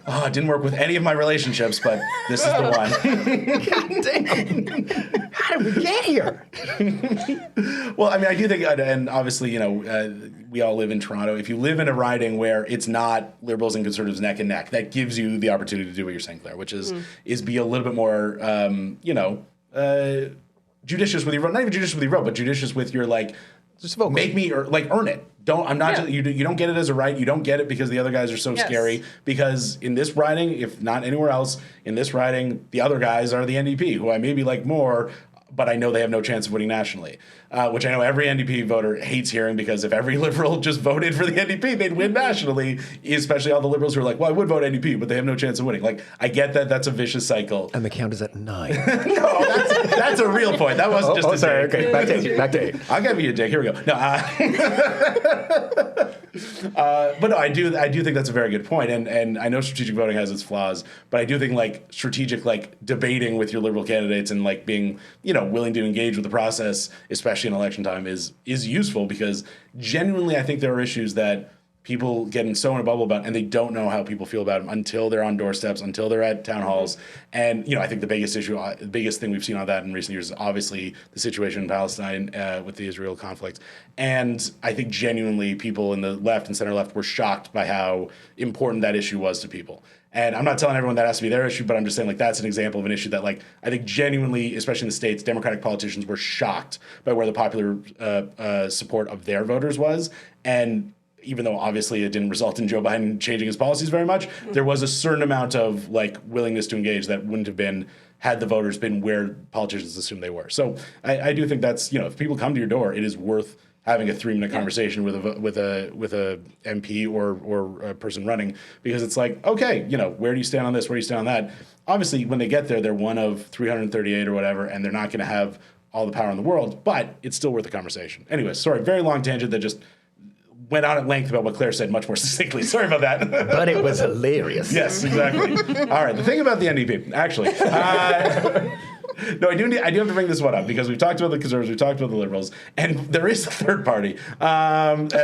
Oh, it didn't work with any of my relationships, but this is the one. God damn. How did we get here? Well, I mean, I do think, and obviously, we all live in Toronto. If you live in a riding where it's not Liberals and Conservatives neck and neck, that gives you the opportunity to do what you're saying, Claire, which is be a little bit more, judicious with your vote. Not even judicious with your vote, but judicious with your, like, Just vote. make me, or like, earn it. I'm not just, you don't get it as a right. You don't get it because the other guys are so scary. Because in this riding, if not anywhere else, in this riding, the other guys are the NDP, who I maybe like more, but I know they have no chance of winning nationally. Which I know every NDP voter hates hearing, because if every Liberal just voted for the NDP, they'd win nationally, especially all the Liberals who are like, well, I would vote NDP, but they have no chance of winning. Like, I get that. That's a vicious cycle. And the count is at 9. No, that's a real point. That wasn't just a sorry. dig. Okay, back to 8. I'll give you a dig. Here we go. No, but no, I do think that's a very good point. And I know strategic voting has its flaws, but I do think like strategic, like debating with your Liberal candidates and like being, willing to engage with the process, especially in election time, is useful, because genuinely I think there are issues that people get so in a bubble about, and they don't know how people feel about them until they're on doorsteps, until they're at town halls. And I think the biggest thing we've seen on that in recent years is obviously the situation in Palestine with the Israel conflict. And I think genuinely people in the left and center left were shocked by how important that issue was to people. And I'm not telling everyone that has to be their issue, but I'm just saying, like, that's an example of an issue that, like, I think genuinely, especially in the States, Democratic politicians were shocked by where the popular support of their voters was. And even though obviously it didn't result in Joe Biden changing his policies very much, there was a certain amount of, like, willingness to engage that wouldn't have been had the voters been where politicians assumed they were. So I do think that's, if people come to your door, it is worth having a 3-minute conversation with a MP or a person running, because it's like, okay, where do you stand on this? Where do you stand on that? Obviously, when they get there, they're one of 338 or whatever, and they're not going to have all the power in the world, but it's still worth the conversation. Anyway, sorry, very long tangent that just went on at length about what Claire said much more succinctly. Sorry about that. But it was hilarious. Yes, exactly. All right, the thing about the NDP, actually. No, I do have to bring this one up, because we've talked about the Conservatives, we've talked about the Liberals, and there is a third party. There's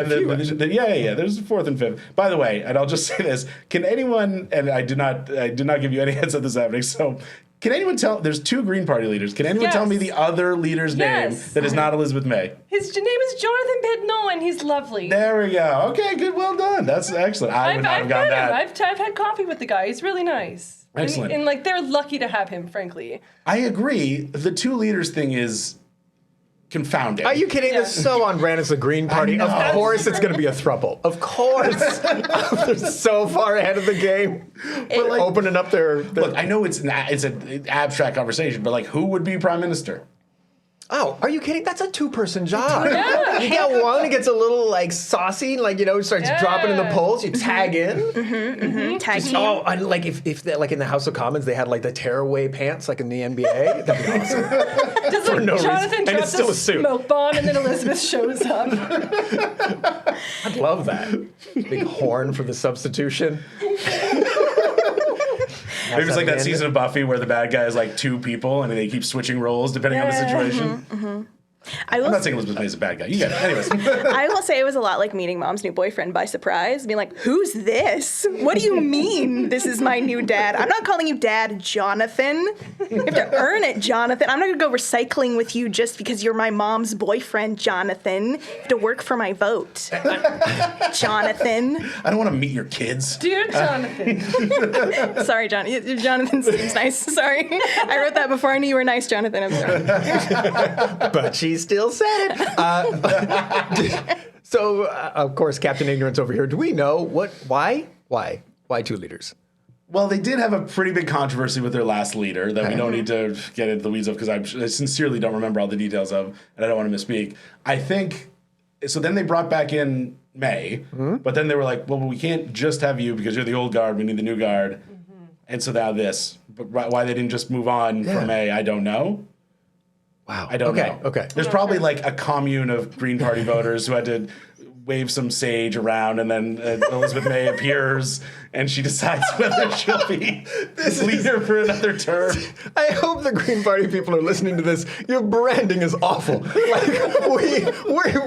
a fourth and fifth. By the way, and I'll just say this: can anyone? And I did not give you any hints of this happening. So, can anyone tell? There's 2 Green Party leaders. Can anyone tell me the other leader's name that is not Elizabeth May? His name is Jonathan Pitnell, and he's lovely. There we go. Okay, good. Well done. That's excellent. I would not have gotten that. I've had coffee with the guy. He's really nice. Excellent. And like, they're lucky to have him, frankly. I agree. The 2 leaders thing is confounding. Are you kidding? It's so on brand as the Green Party. Of course it's going to be a throuple. Of course. They're so far ahead of the game. But like, opening up their... Look, I know it's an abstract conversation, but like, who would be prime minister? Oh, are you kidding? That's a 2-person job. Yeah. You get one, it gets a little like saucy, like starts dropping in the polls. You tag in. Tag team. Oh, and like if they, like in the House of Commons they had like the tearaway pants like in the NBA, that'd be awesome. Does For no Jonathan reason. And it's drops still a a suit. smoke bomb, and then Elizabeth shows up. I'd love that. Big horn for the substitution. Maybe it's like that season of Buffy where the bad guy is like 2 people and they keep switching roles depending on the situation. I'm not saying Elizabeth May is a bad guy. You get it. Anyways. I will say it was a lot like meeting Mom's new boyfriend by surprise. Being like, who's this? What do you mean this is my new dad? I'm not calling you Dad, Jonathan. You have to earn it, Jonathan. I'm not going to go recycling with you just because you're my mom's boyfriend, Jonathan. You have to work for my vote. Jonathan. I don't want to meet your kids. Dear Jonathan. Sorry, Jonathan seems nice. Sorry. I wrote that before I knew you were nice, Jonathan. I'm sorry. But she She still said it. So, of course, Captain Ignorance over here. Do we know why 2 leaders? Well, they did have a pretty big controversy with their last leader that we don't need to get into the weeds of because I sincerely don't remember all the details of, and I don't want to misspeak. I think, so then they brought back in May, but then they were like, well, we can't just have you because you're the old guard, we need the new guard. And so now this. But why they didn't just move on from May, I don't know. Wow. I don't know. Okay. There's probably like a commune of Green Party voters who had to wave some sage around, and then Elizabeth May appears, and she decides whether she'll be leader for another term. I hope the Green Party people are listening to this. Your branding is awful. Like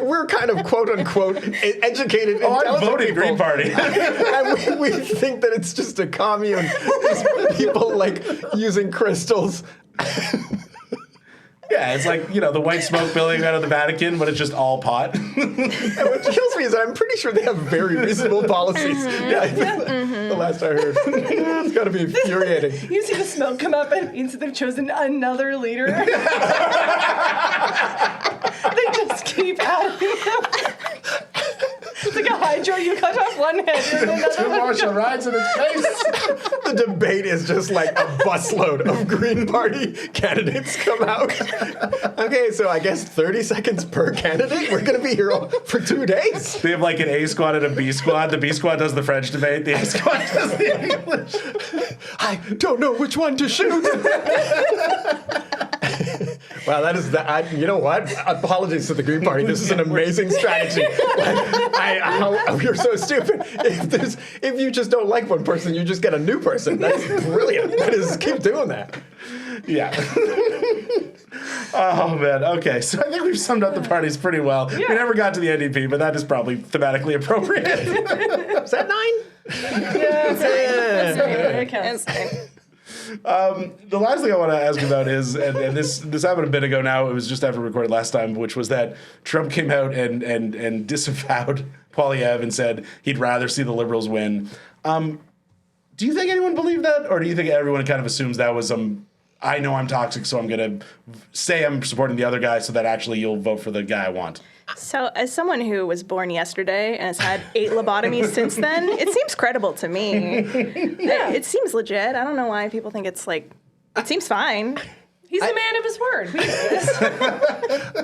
we're kind of quote unquote educated. I'm voting people. Green Party, and we think that it's just a commune, just people like using crystals. Yeah, it's like, the white smoke billowing out of the Vatican, but it's just all pot. And what kills me is that I'm pretty sure they have very reasonable policies. The last I heard. It's got to be infuriating. You see the smoke come up and means that they've chosen another leader. They just keep adding them. It's like a hydra. You cut off one head and another Two more shall rise in its face. The debate is just like a busload of Green Party candidates come out. Okay, so I guess 30 seconds per candidate. We're going to be here for 2 days. They have like an A squad and a B squad. The B squad does the French debate. The A squad does the English. I don't know which one to shoot. Wow, that is you know what? Apologies to the Green Party. This is an amazing strategy. You're so stupid. If you just don't like one person, you just get a new person. That's brilliant. Keep doing that. Yeah. Oh, man. Okay, so I think we've summed up the parties pretty well. Yeah. We never got to the NDP, but that is probably thematically appropriate. Is that 9? Yeah, it counts. The last thing I want to ask about is, and this happened a bit ago now, it was just after we recorded last time, which was that Trump came out and disavowed Poilievre and said he'd rather see the Liberals win. Do you think anyone believed that? Or do you think everyone kind of assumes that was I know I'm toxic, so I'm going to say I'm supporting the other guy so that actually you'll vote for the guy I want? So, as someone who was born yesterday and has had 8 lobotomies since then, it seems credible to me. Yeah. It seems legit. I don't know why people think it's like, it seems fine. He's a man of his word. We know this.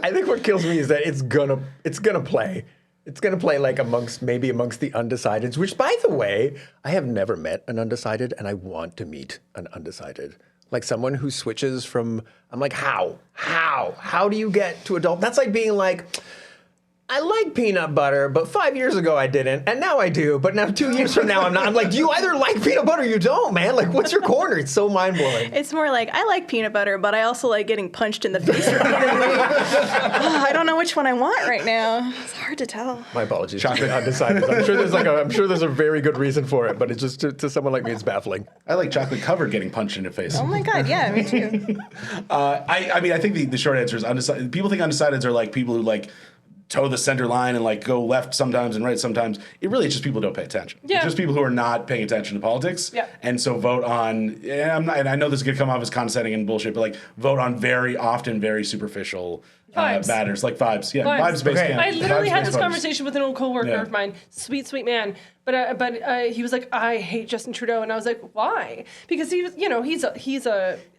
I think what kills me is that it's gonna play. It's gonna play like amongst the undecideds, which, by the way, I have never met an undecided, and I want to meet an undecided. Like someone who switches from, I'm like, how do you get to adult? That's like being like, I like peanut butter, but 5 years ago I didn't, and now I do, but now 2 years from now I'm not. I'm like, you either like peanut butter or you don't, man. Like, what's your corner? It's so mind-blowing. It's more like, I like peanut butter, but I also like getting punched in the face repeatedly. I don't know which one I want right now. It's hard to tell. My apologies. Chocolate undecided. I'm sure there's a very good reason for it, but it's just to someone like me, it's baffling. I like chocolate covered getting punched in the face. Oh my God, yeah, me too. I mean, I think the short answer is undecided. People think undecideds are like people who like toe the center line and like go left sometimes and right sometimes. It's just people who don't pay attention. Yeah. It's just people who are not paying attention to politics. Yeah. And so vote on, and I know this is going to come off as condescending and bullshit, but like vote on very often very superficial matters, like vibes. Yeah, vibes-based candidates. I literally had this conversation with an old coworker of mine, sweet man. But he was like, I hate Justin Trudeau, and I was like, why? Because he was,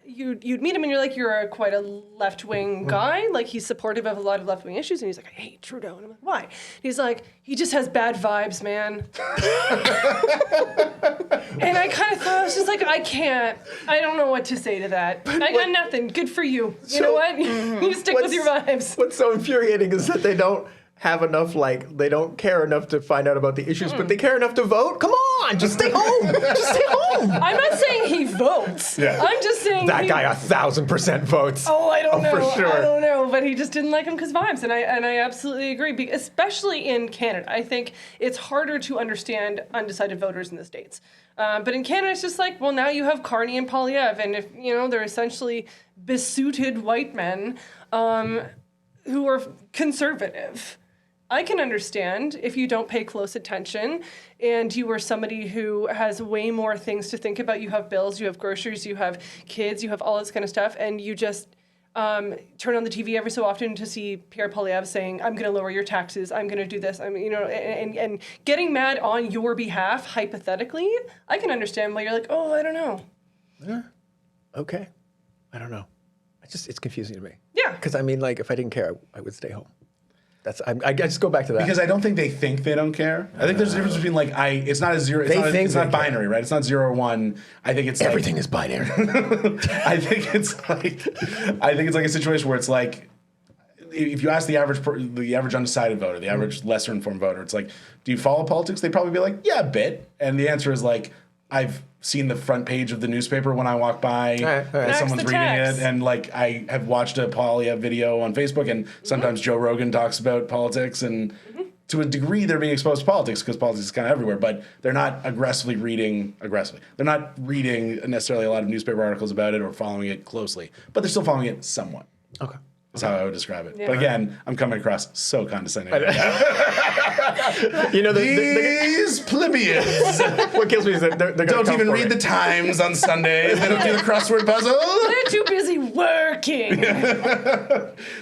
you'd meet him and you're like, you're quite a left-wing guy. Like, he's supportive of a lot of left-wing issues, and he's like, I hate Trudeau. And I'm like, why? He's like, he just has bad vibes, man. And I kind of thought, I was just like, I don't know what to say to that. I got nothing. Good for you. You know what? You stick with your vibes. What's so infuriating is that they don't have enough, they don't care enough to find out about the issues, but they care enough to vote? Come on, just stay home. Just stay home. I'm not saying he votes. Yeah. I'm just saying that guy 1,000% votes. Oh, I don't know. For sure. I don't know, but he just didn't like him because vibes, and I absolutely agree. Especially in Canada, I think it's harder to understand undecided voters in the States. But in Canada, it's just like, well, now you have Carney and Poilievre, and if they're essentially besuited white men who are conservative. I can understand if you don't pay close attention and you are somebody who has way more things to think about. You have bills, you have groceries, you have kids, you have all this kind of stuff, and you just, turn on the TV every so often to see Pierre Poilievre saying, I'm going to lower your taxes, I'm going to do this, and getting mad on your behalf, hypothetically, I can understand why you're like, oh, I don't know. Yeah. Okay. I don't know. It's confusing to me. Yeah. Because, if I didn't care, I would stay home. I just go back to that. Because I don't think they think they don't care. I think there's a difference between it's not a zero. It's not binary, right? It's not 0 or 1. I think it's everything is binary. I think it's like a situation where it's like, if you ask the average undecided voter, the average lesser informed voter, it's like, do you follow politics? They'd probably be like, yeah, a bit. And the answer is like, I've seen the front page of the newspaper when I walk by, and someone's reading it, and I have watched a Poilievre video on Facebook, and sometimes Joe Rogan talks about politics, and to a degree they're being exposed to politics because politics is kind of everywhere, but they're not aggressively reading. They're not reading necessarily a lot of newspaper articles about it or following it closely, but they're still following it somewhat. Okay. That's how I would describe it. Yeah. But again, I'm coming across so condescending. These plebeians. What kills me is that they're don't even read the Times on Sundays. They don't do the crossword puzzle. They're too busy working.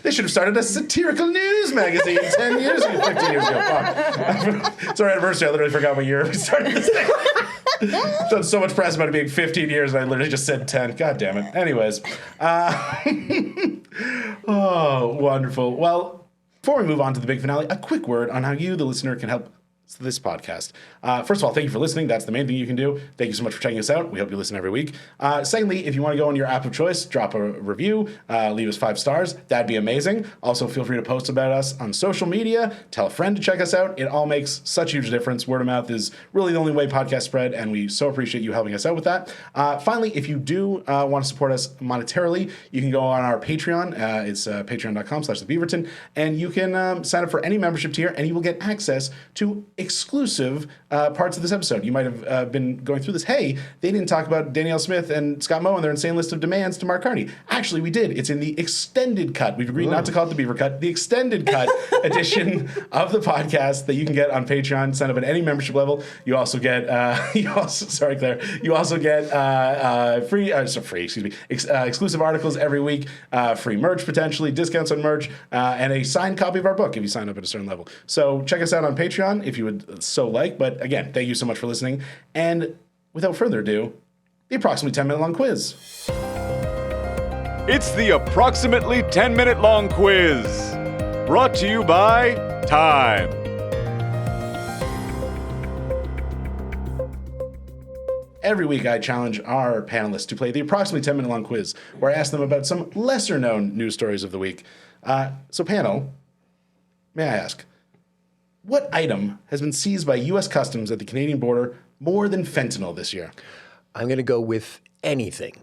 They should have started a satirical news magazine 10 years ago, 15 years ago. Fuck. It's our anniversary. I literally forgot what year we started this thing. Done so much press about it being 15 years, and I literally just said 10. God damn it. Anyways. Oh, wonderful. Well, before we move on to the big finale, a quick word on how you, the listener, can help this podcast. First of all, thank you for listening. That's the main thing you can do. Thank you so much for checking us out. We hope you listen every week. Secondly, if you want to go on your app of choice, drop a review, leave us 5 stars. That'd be amazing. Also, feel free to post about us on social media. Tell a friend to check us out. It all makes such a huge difference. Word of mouth is really the only way podcasts spread, and we so appreciate you helping us out with that. Finally, if you do want to support us monetarily, you can go on our Patreon. It's patreon.com/thebeaverton, and you can sign up for any membership tier, and you will get access to exclusive parts of this episode. You might have been going through this. Hey, they didn't talk about Danielle Smith and Scott Moe and their insane list of demands to Mark Carney. Actually, we did. It's in the extended cut. We've agreed not to call it the Beaver Cut. The extended cut edition of the podcast that you can get on Patreon. Sign up at any membership level. You also get, sorry, Claire. You also get exclusive articles every week, free merch potentially, discounts on merch, and a signed copy of our book if you sign up at a certain level. So check us out on Patreon if you would so like. But again, thank you so much for listening. And without further ado, the approximately 10-minute long quiz. It's the approximately 10-minute long quiz, brought to you by Time. Every week, I challenge our panelists to play the approximately 10-minute long quiz, where I ask them about some lesser-known news stories of the week. So panel, may I ask, what item has been seized by U.S. Customs at the Canadian border more than fentanyl this year? I'm going to go with anything.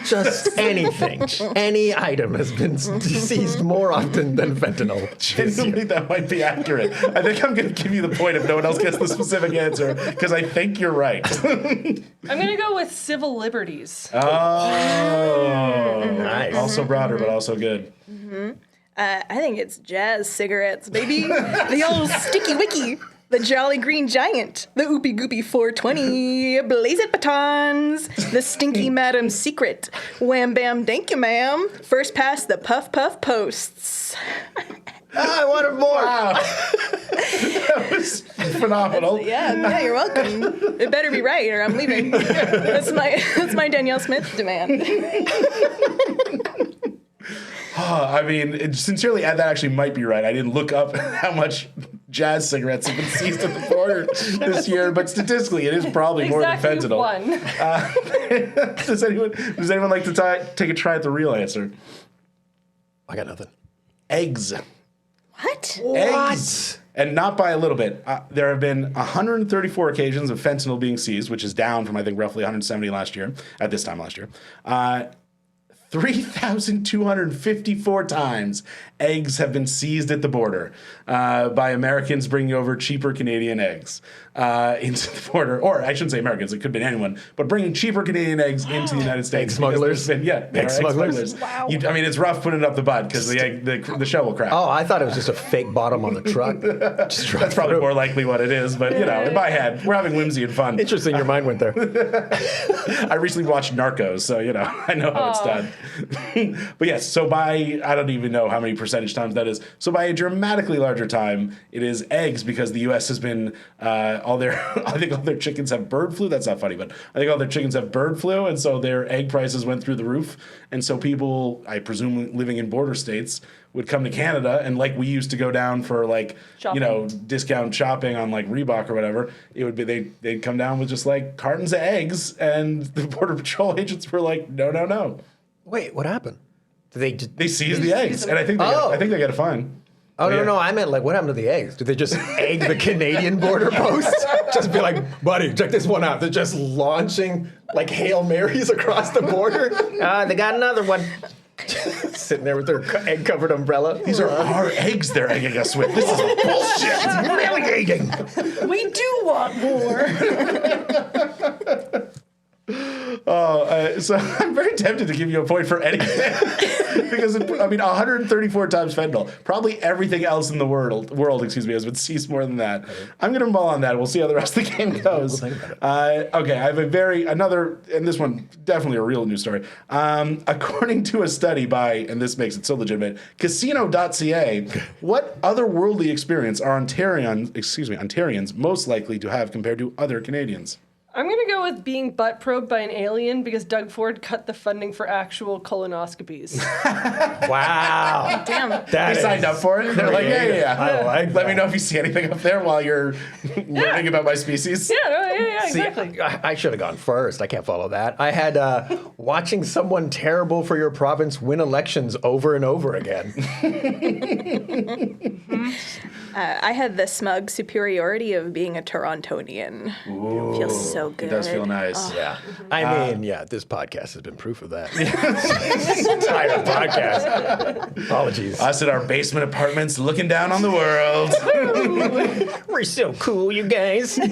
Just anything. Any item has been seized more often than fentanyl. Genuinely, that might be accurate. I think I'm going to give you the point if no one else gets the specific answer, because I think you're right. I'm going to go with civil liberties. Oh, nice. Also broader, but also good. Mm-hmm. I think it's jazz cigarettes, baby. The old sticky wicky. The Jolly Green Giant, the Oopie Goopy 420, Blaze It Batons, the Stinky Madam Secret, Wham Bam Thank You Ma'am, First Pass the Puff Puff Posts. I wanted more. Wow. That was phenomenal. Yeah, you're welcome. It better be right or I'm leaving. That's my Danielle Smith demand. I mean, sincerely, that actually might be right. I didn't look up how much jazz cigarettes have been seized at the border this year, but statistically, it is probably more than fentanyl. Does anyone like to take a try at the real answer? I got nothing. Eggs. What? Eggs. And not by a little bit. There have been 134 occasions of fentanyl being seized, which is down from, I think, roughly 170 last year, at this time last year. 3,254 times eggs have been seized at the border by Americans bringing over cheaper Canadian eggs into the border. Or I shouldn't say Americans, it could have been anyone, but bringing cheaper Canadian eggs into the United States. Egg smugglers? Egg smugglers. Wow. I mean, it's rough putting it up the butt because the shell will crack. Oh, I thought it was just a fake bottom on the truck. That's probably more likely what it is, but, in my head, we're having whimsy and fun. Interesting your mind went there. I recently watched Narcos, so, I know how it's done. But yes, so by, I don't even know how many percentage times that is. So by a dramatically larger time, it is eggs, because the U.S. has been, I think all their chickens have bird flu. That's not funny, but I think all their chickens have bird flu. And so their egg prices went through the roof. And so people, I presume living in border states, would come to Canada, and like we used to go down for like, Shopping. discount shopping on like Reebok or whatever, it would be, they'd come down with just like cartons of eggs, and the Border Patrol agents were like, no. Wait, what happened? Did They seized the eggs, and I think they got a fine. Oh, Yeah. no, I meant like, what happened to the eggs? Did they just egg the Canadian border post? Just be like, buddy, check this one out. They're just launching like Hail Marys across the border. They got another one. Sitting there with their egg-covered umbrella. These are our eggs they're egging us with. This is bullshit. It's humiliating. We do want more. So I'm very tempted to give you a point for anything. Because, 134 times fentanyl. Probably everything else in the world, has been seized more than that. I'm going to mull on that. We'll see how the rest of the game goes. We'll think about it. Okay, I have another, and this one, definitely a real news story. According to a study by, and this makes it so legitimate, casino.ca, what otherworldly experience are Ontarians most likely to have compared to other Canadians? I'm going to go with being butt probed by an alien, because Doug Ford cut the funding for actual colonoscopies. Wow. Damn. They signed up for it. They're like, yeah. I like Let me that. know if you see anything up there while you're learning about my species. Yeah, See, exactly. I should have gone first. I can't follow that. I had watching someone terrible for your province win elections over and over again. I had the smug superiority of being a Torontonian. It feels so good. It does feel nice. Yeah. I mean, this podcast has been proof of that. This entire podcast. Apologies. Us in our basement apartments looking down on the world. We're so cool, you guys. I'm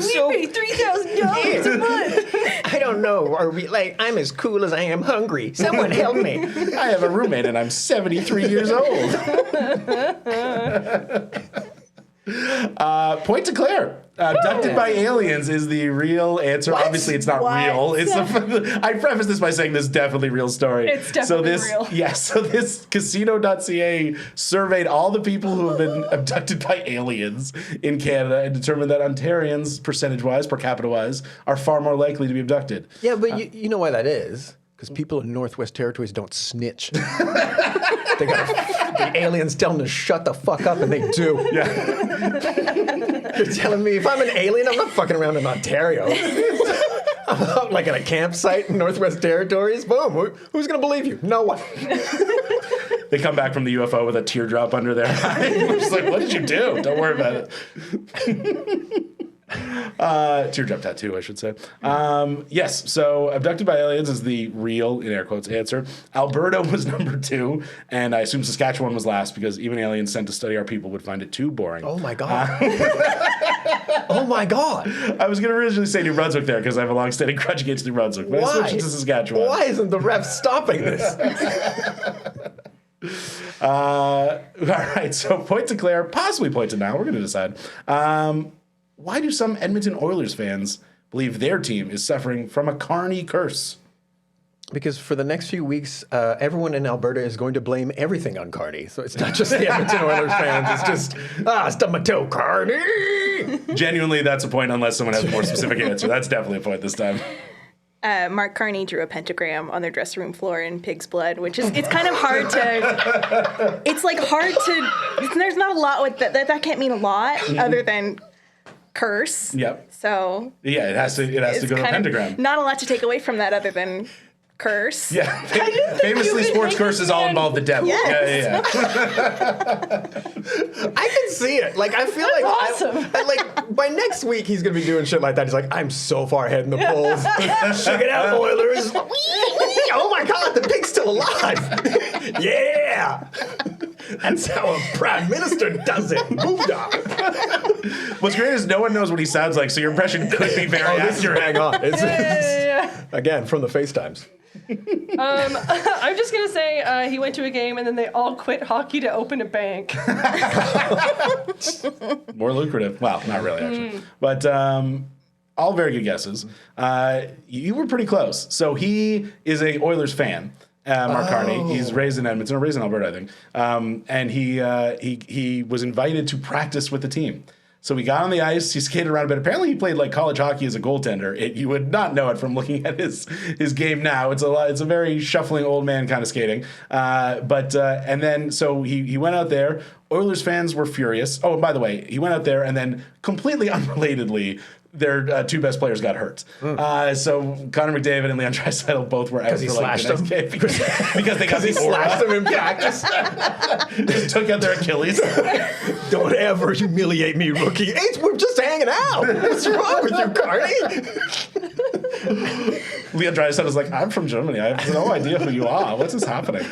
so $3,000 a month. I don't know. Are we like? I'm as cool as I am hungry. Someone help me. I have a roommate and I'm 73 years old. Point to Claire. Abducted by aliens is the real answer. What? Obviously, it's not What? real. I preface this by saying this is definitely a real story. It's definitely real. Yeah, so this casino.ca surveyed all the people who have been abducted by aliens in Canada and determined that Ontarians, percentage-wise, per capita-wise, are far more likely to be abducted. Yeah, but you know why that is? Because people in Northwest Territories don't snitch. The aliens tell them to shut the fuck up, and they do. Yeah. You're telling me if I'm an alien, I'm not fucking around in Ontario. I'm out like at a campsite in Northwest Territories. Boom. Who's going to believe you? No one. They come back from the UFO with a teardrop under their eye. We're just like, what did you do? Don't worry about it. Teardrop tattoo, I should say. Yes, so abducted by aliens is the real, in air quotes, answer. Alberta was number 2, and I assume Saskatchewan was last because even aliens sent to study our people would find it too boring. Oh, my God. Oh, my God. I was going to originally say New Brunswick there because I have a long-standing grudge against New Brunswick, but I switched it to Saskatchewan. Why isn't the ref stopping this? All right, so point to Claire, possibly point to Nile. We're going to decide. Why do some Edmonton Oilers fans believe their team is suffering from a Carney curse? Because for the next few weeks, everyone in Alberta is going to blame everything on Carney. So it's not just the Edmonton Oilers fans. It's just, stub my toe, Carney! Genuinely, that's a point unless someone has a more specific answer. That's definitely a point this time. Mark Carney drew a pentagram on their dressing room floor in pig's blood, which is, it's kind of hard to, it's like hard to, there's not a lot with that can't mean a lot other than curse. Yep. So Yeah, it has to go to kind of pentagram. not a lot to take away from that other than curse. Yeah. Famously, sports curses all involve the devil. Yes. Yeah. I can see it. Like, I feel like awesome. like by next week he's gonna be doing shit like that. He's like, I'm so far ahead in the polls. Check it out, Oilers. Oh my God, the pig's still alive. Yeah. That's how a prime minister does it. Moved on. What's great is no one knows what he sounds like, so your impression could be very This is accurate. bang on. It's, Yeah. again, from the FaceTimes. I'm just going to say he went to a game and then they all quit hockey to open a bank. More lucrative. Well, not really, actually. But all very good guesses. You were pretty close. So he is a Oilers fan. Mark Carney. He's raised in Edmonton, or raised in Alberta, I think. And he was invited to practice with the team. So he got on the ice, he skated around a bit. Apparently he played like college hockey as a goaltender. You would not know it from looking at his game now. It's a very shuffling old man kind of skating. And then so he went out there. Oilers fans were furious. Oh, and by the way, he went out there and then completely unrelatedly, their two best players got hurt. So Connor McDavid and Leon Draisaitl both were out for like the next game because they got slashed them in practice. Just took out their Achilles. Don't ever humiliate me, rookie. We're just hanging out. What's wrong with you, Carney? Leon Draisaitl was like, I'm from Germany. I have no idea who you are. What's this happening?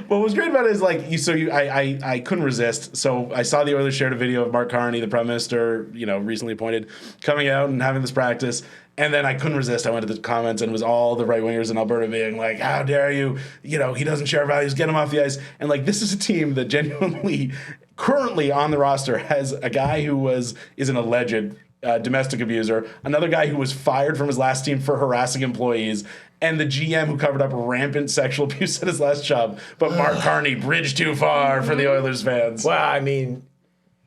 What was great about it is like I couldn't resist. So I saw the Oilers shared a video of Mark Carney, the Prime Minister, recently appointed, coming out and having this practice. And then I couldn't resist. I went to the comments and it was all the right wingers in Alberta being like, how dare you? He doesn't share values. Get him off the ice. And like, this is a team that genuinely currently on the roster has a guy who is an alleged domestic abuser, another guy who was fired from his last team for harassing employees, and the GM who covered up rampant sexual abuse at his last job. But Mark Carney bridged too far for the Oilers fans. Well, I mean,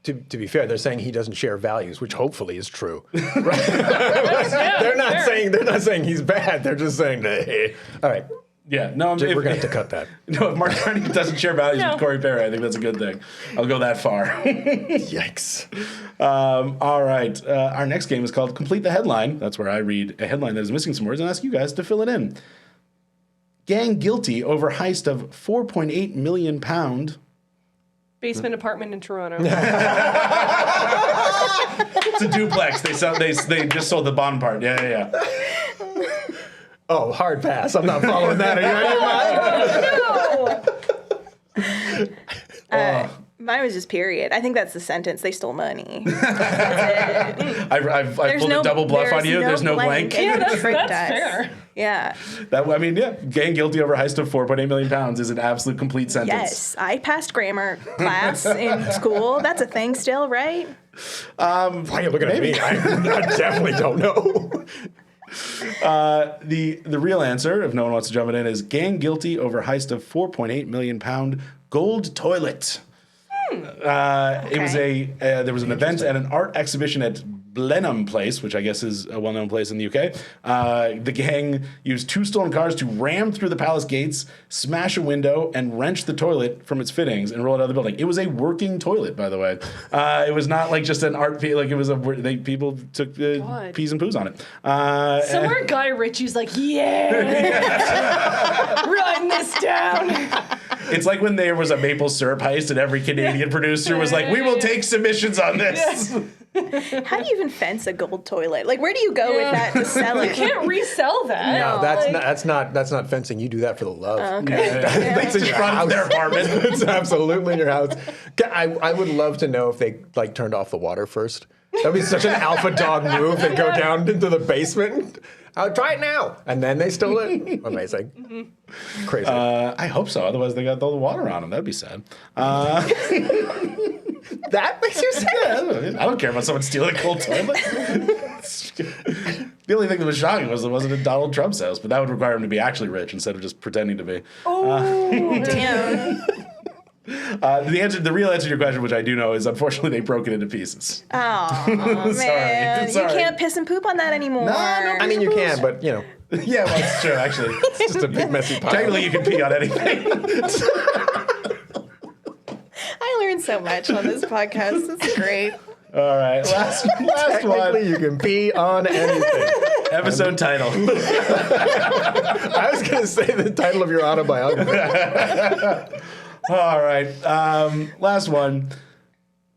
to be fair, they're saying he doesn't share values, which hopefully is true. Right? They're not saying he's bad. They're just saying, hey. All right. Yeah, no, we're going to have to cut that. No, if Mark Carney doesn't share values with Corey Perry, I think that's a good thing. I'll go that far. Yikes. All right. Our next game is called Complete the Headline. That's where I read a headline that is missing some words and ask you guys to fill it in. Gang guilty over heist of £4.8 million. Basement apartment in Toronto. It's a duplex. They just sold the bottom part. Yeah. Oh, hard pass. I'm not following that. Are you out of your mind? Mine was just period. I think that's the sentence. They stole money. That's it. I've pulled a double bluff on you. There's no blank. Yeah, that's fair. Yeah. Gang guilty over heist of £4.8 million is an absolute complete sentence. Yes, I passed grammar class in school. That's a thing still, right? Why are you looking at me? I definitely don't know. The real answer, if no one wants to jump it in, is gang guilty over heist of £4.8 million gold toilet. It was there was an event at an art exhibition at Blenheim Place, which I guess is a well-known place in the UK. The gang used 2 stolen cars to ram through the palace gates, smash a window, and wrench the toilet from its fittings and roll it out of the building. It was a working toilet, by the way. It was not like just an art piece. Like it was people took peas and poos on it. Somewhere Guy Ritchie's like, writing this down. It's like when there was a maple syrup heist and every Canadian producer was like, we will take submissions on this. How do you even fence a gold toilet? Like, where do you go with that to sell it? You can't resell that. No, that's not fencing. You do that for the love. Okay. It's in front of their apartment. It's absolutely in your house. I would love to know if they turned off the water first. That'd be such an alpha dog move. They go down into the basement. I'll try it now. And then they stole it. Amazing. Mm-hmm. Crazy. I hope so. Otherwise, they got all the water on them. That'd be sad. That makes you sad? Yeah, I don't care about someone stealing a cold toilet. The only thing that was shocking was it wasn't in Donald Trump's house, but that would require him to be actually rich instead of just pretending to be. Oh, damn. The real answer to your question, which I do know, is unfortunately they broke it into pieces. Oh, man. Sorry. You can't piss and poop on that anymore. No, I mean, you can, but, Yeah, well, it's true, actually. it's just a big messy pile. Technically, you can pee on anything. I learned so much on this podcast. It's great. All right, last Technically, one. you can pee on anything. Episode title. I was going to say the title of your autobiography. All right, last one.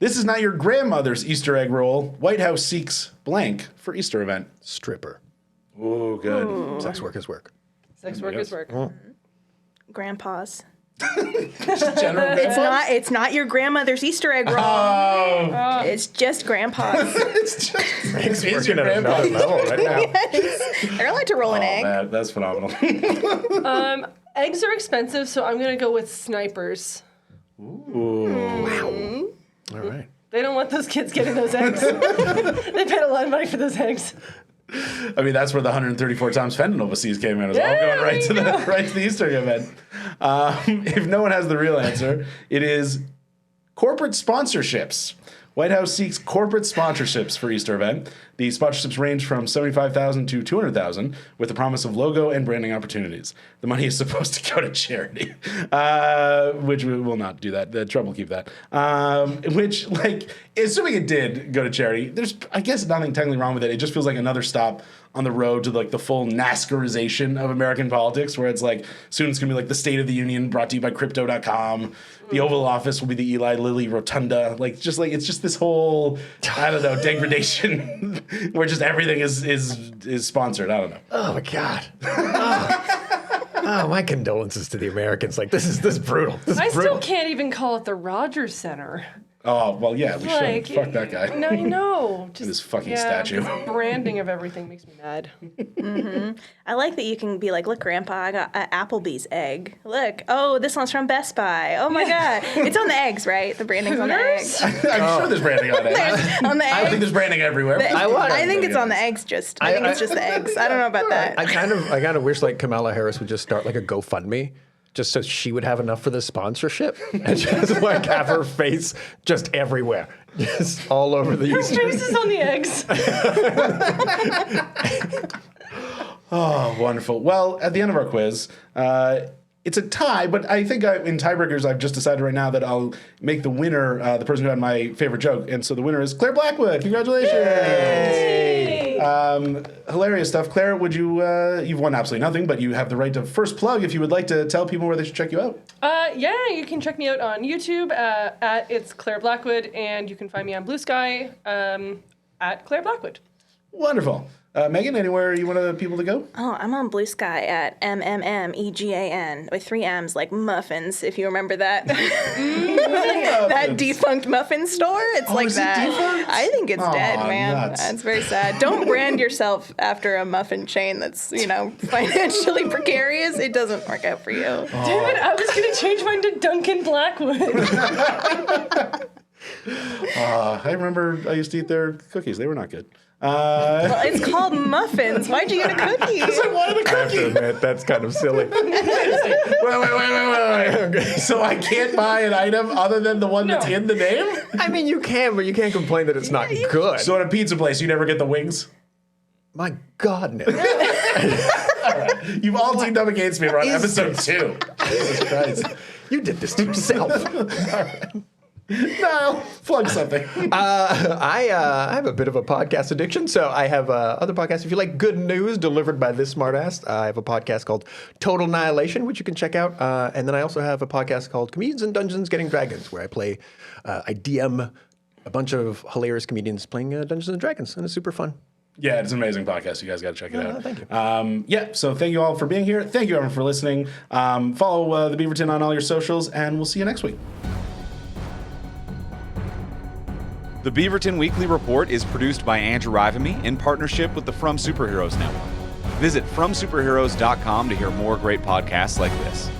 This is not your grandmother's Easter egg roll. White House seeks blank for Easter event. Stripper. Ooh, good. Sex work is work. Sex work is work. Grandpa's. General It's not your grandmother's Easter egg roll. Oh. It's just grandpa's. It's just It's working at another level right now. Yes. They're allowed to roll an egg. Man, that's phenomenal. Eggs are expensive, so I'm going to go with snipers. Ooh. All right. They don't want those kids getting those eggs. They paid a lot of money for those eggs. I mean, that's where the 134 times fentanyl overseas came in. It was all going right to the Easter event. If no one has the real answer, it is corporate sponsorships. White House seeks corporate sponsorships for Easter event. The sponsorships range from $75,000 to $200,000 with the promise of logo and branding opportunities. The money is supposed to go to charity, which we will not do that. The Trump will keep that. Which, like, assuming it did go to charity, there's, I guess, nothing technically wrong with it. It just feels like another stop on the road to, like, the full NASCARization of American politics, where it's like, soon it's going to be like the State of the Union brought to you by Crypto.com. The Oval Office will be the Eli Lilly Rotunda. Like, just like, it's just this whole, I don't know, degradation where just everything is sponsored. I don't know. Oh my God. Oh, my condolences to the Americans. Like, this is brutal. This is I brutal. still can't even call it the Rogers Center. Oh, well, yeah, we Like, should. Fuck that guy. No, I know. Just This fucking statue. this branding of everything makes me mad. I like that you can be like, look, Grandpa, I got an Applebee's egg. Look, oh, this one's from Best Buy. Oh my God. It's on the eggs, right? The branding's on the eggs. I'm sure there's branding on it. On the I don't think eggs. there's branding everywhere. I think it's on the eggs just. I think it's just the eggs. I don't know about that. I kind of wish like Kamala Harris would just start like a GoFundMe, just so she would have enough for the sponsorship, and just like have her face just everywhere, just all over the Her Easter. face is on the eggs. Oh, wonderful. Well, at the end of our quiz, it's a tie, but I think in tiebreakers, I've just decided right now that I'll make the winner the person who had my favorite joke. And so the winner is Clare Blackwood. Congratulations. Hilarious stuff. Clare, would you, you've won absolutely nothing, but you have the right to first plug if you would like to tell people where they should check you out. Yeah, you can check me out on YouTube at It's Clare Blackwood, and you can find me on Blue Sky at Clare Blackwood. Wonderful. Megan, anywhere you want people to go? Oh, I'm on Blue Sky at MMMEGAN with 3 M's, like muffins, if you remember that. That defunct muffin store. It's like is it that. defunct? I think it's dead, man. Nuts. That's very sad. Don't brand yourself after a muffin chain that's, financially precarious. It doesn't work out for you. Damn it, I was going to change mine to Duncan Blackwood. I remember I used to eat their cookies. They were not good. Well, it's called muffins. Why'd you get a cookie? I wanted a I have to cookie. admit, that's kind of silly. Wait. So I can't buy an item other than the one that's No. in the name? I mean, you can, but you can't complain that it's not good. So at a pizza place, you never get the wings? My God, no. You've all teamed up against me. We're on episode 2. Jesus Christ. You did this to yourself. No, plug something. I have a bit of a podcast addiction, so I have other podcasts. If you like good news delivered by this smartass, I have a podcast called Total Annihilation, which you can check out. And then I also have a podcast called Comedians in Dungeons Getting Dragons, where I DM a bunch of hilarious comedians playing Dungeons and Dragons, and it's super fun. Yeah, it's an amazing podcast. You guys got to check it out. Thank you. So thank you all for being here. Thank you everyone for listening. Follow the Beaverton on all your socials, and we'll see you next week. The Beaverton Weekly Report is produced by Andrew Rivamy in partnership with the From Superheroes Network. Visit FromSuperheroes.com to hear more great podcasts like this.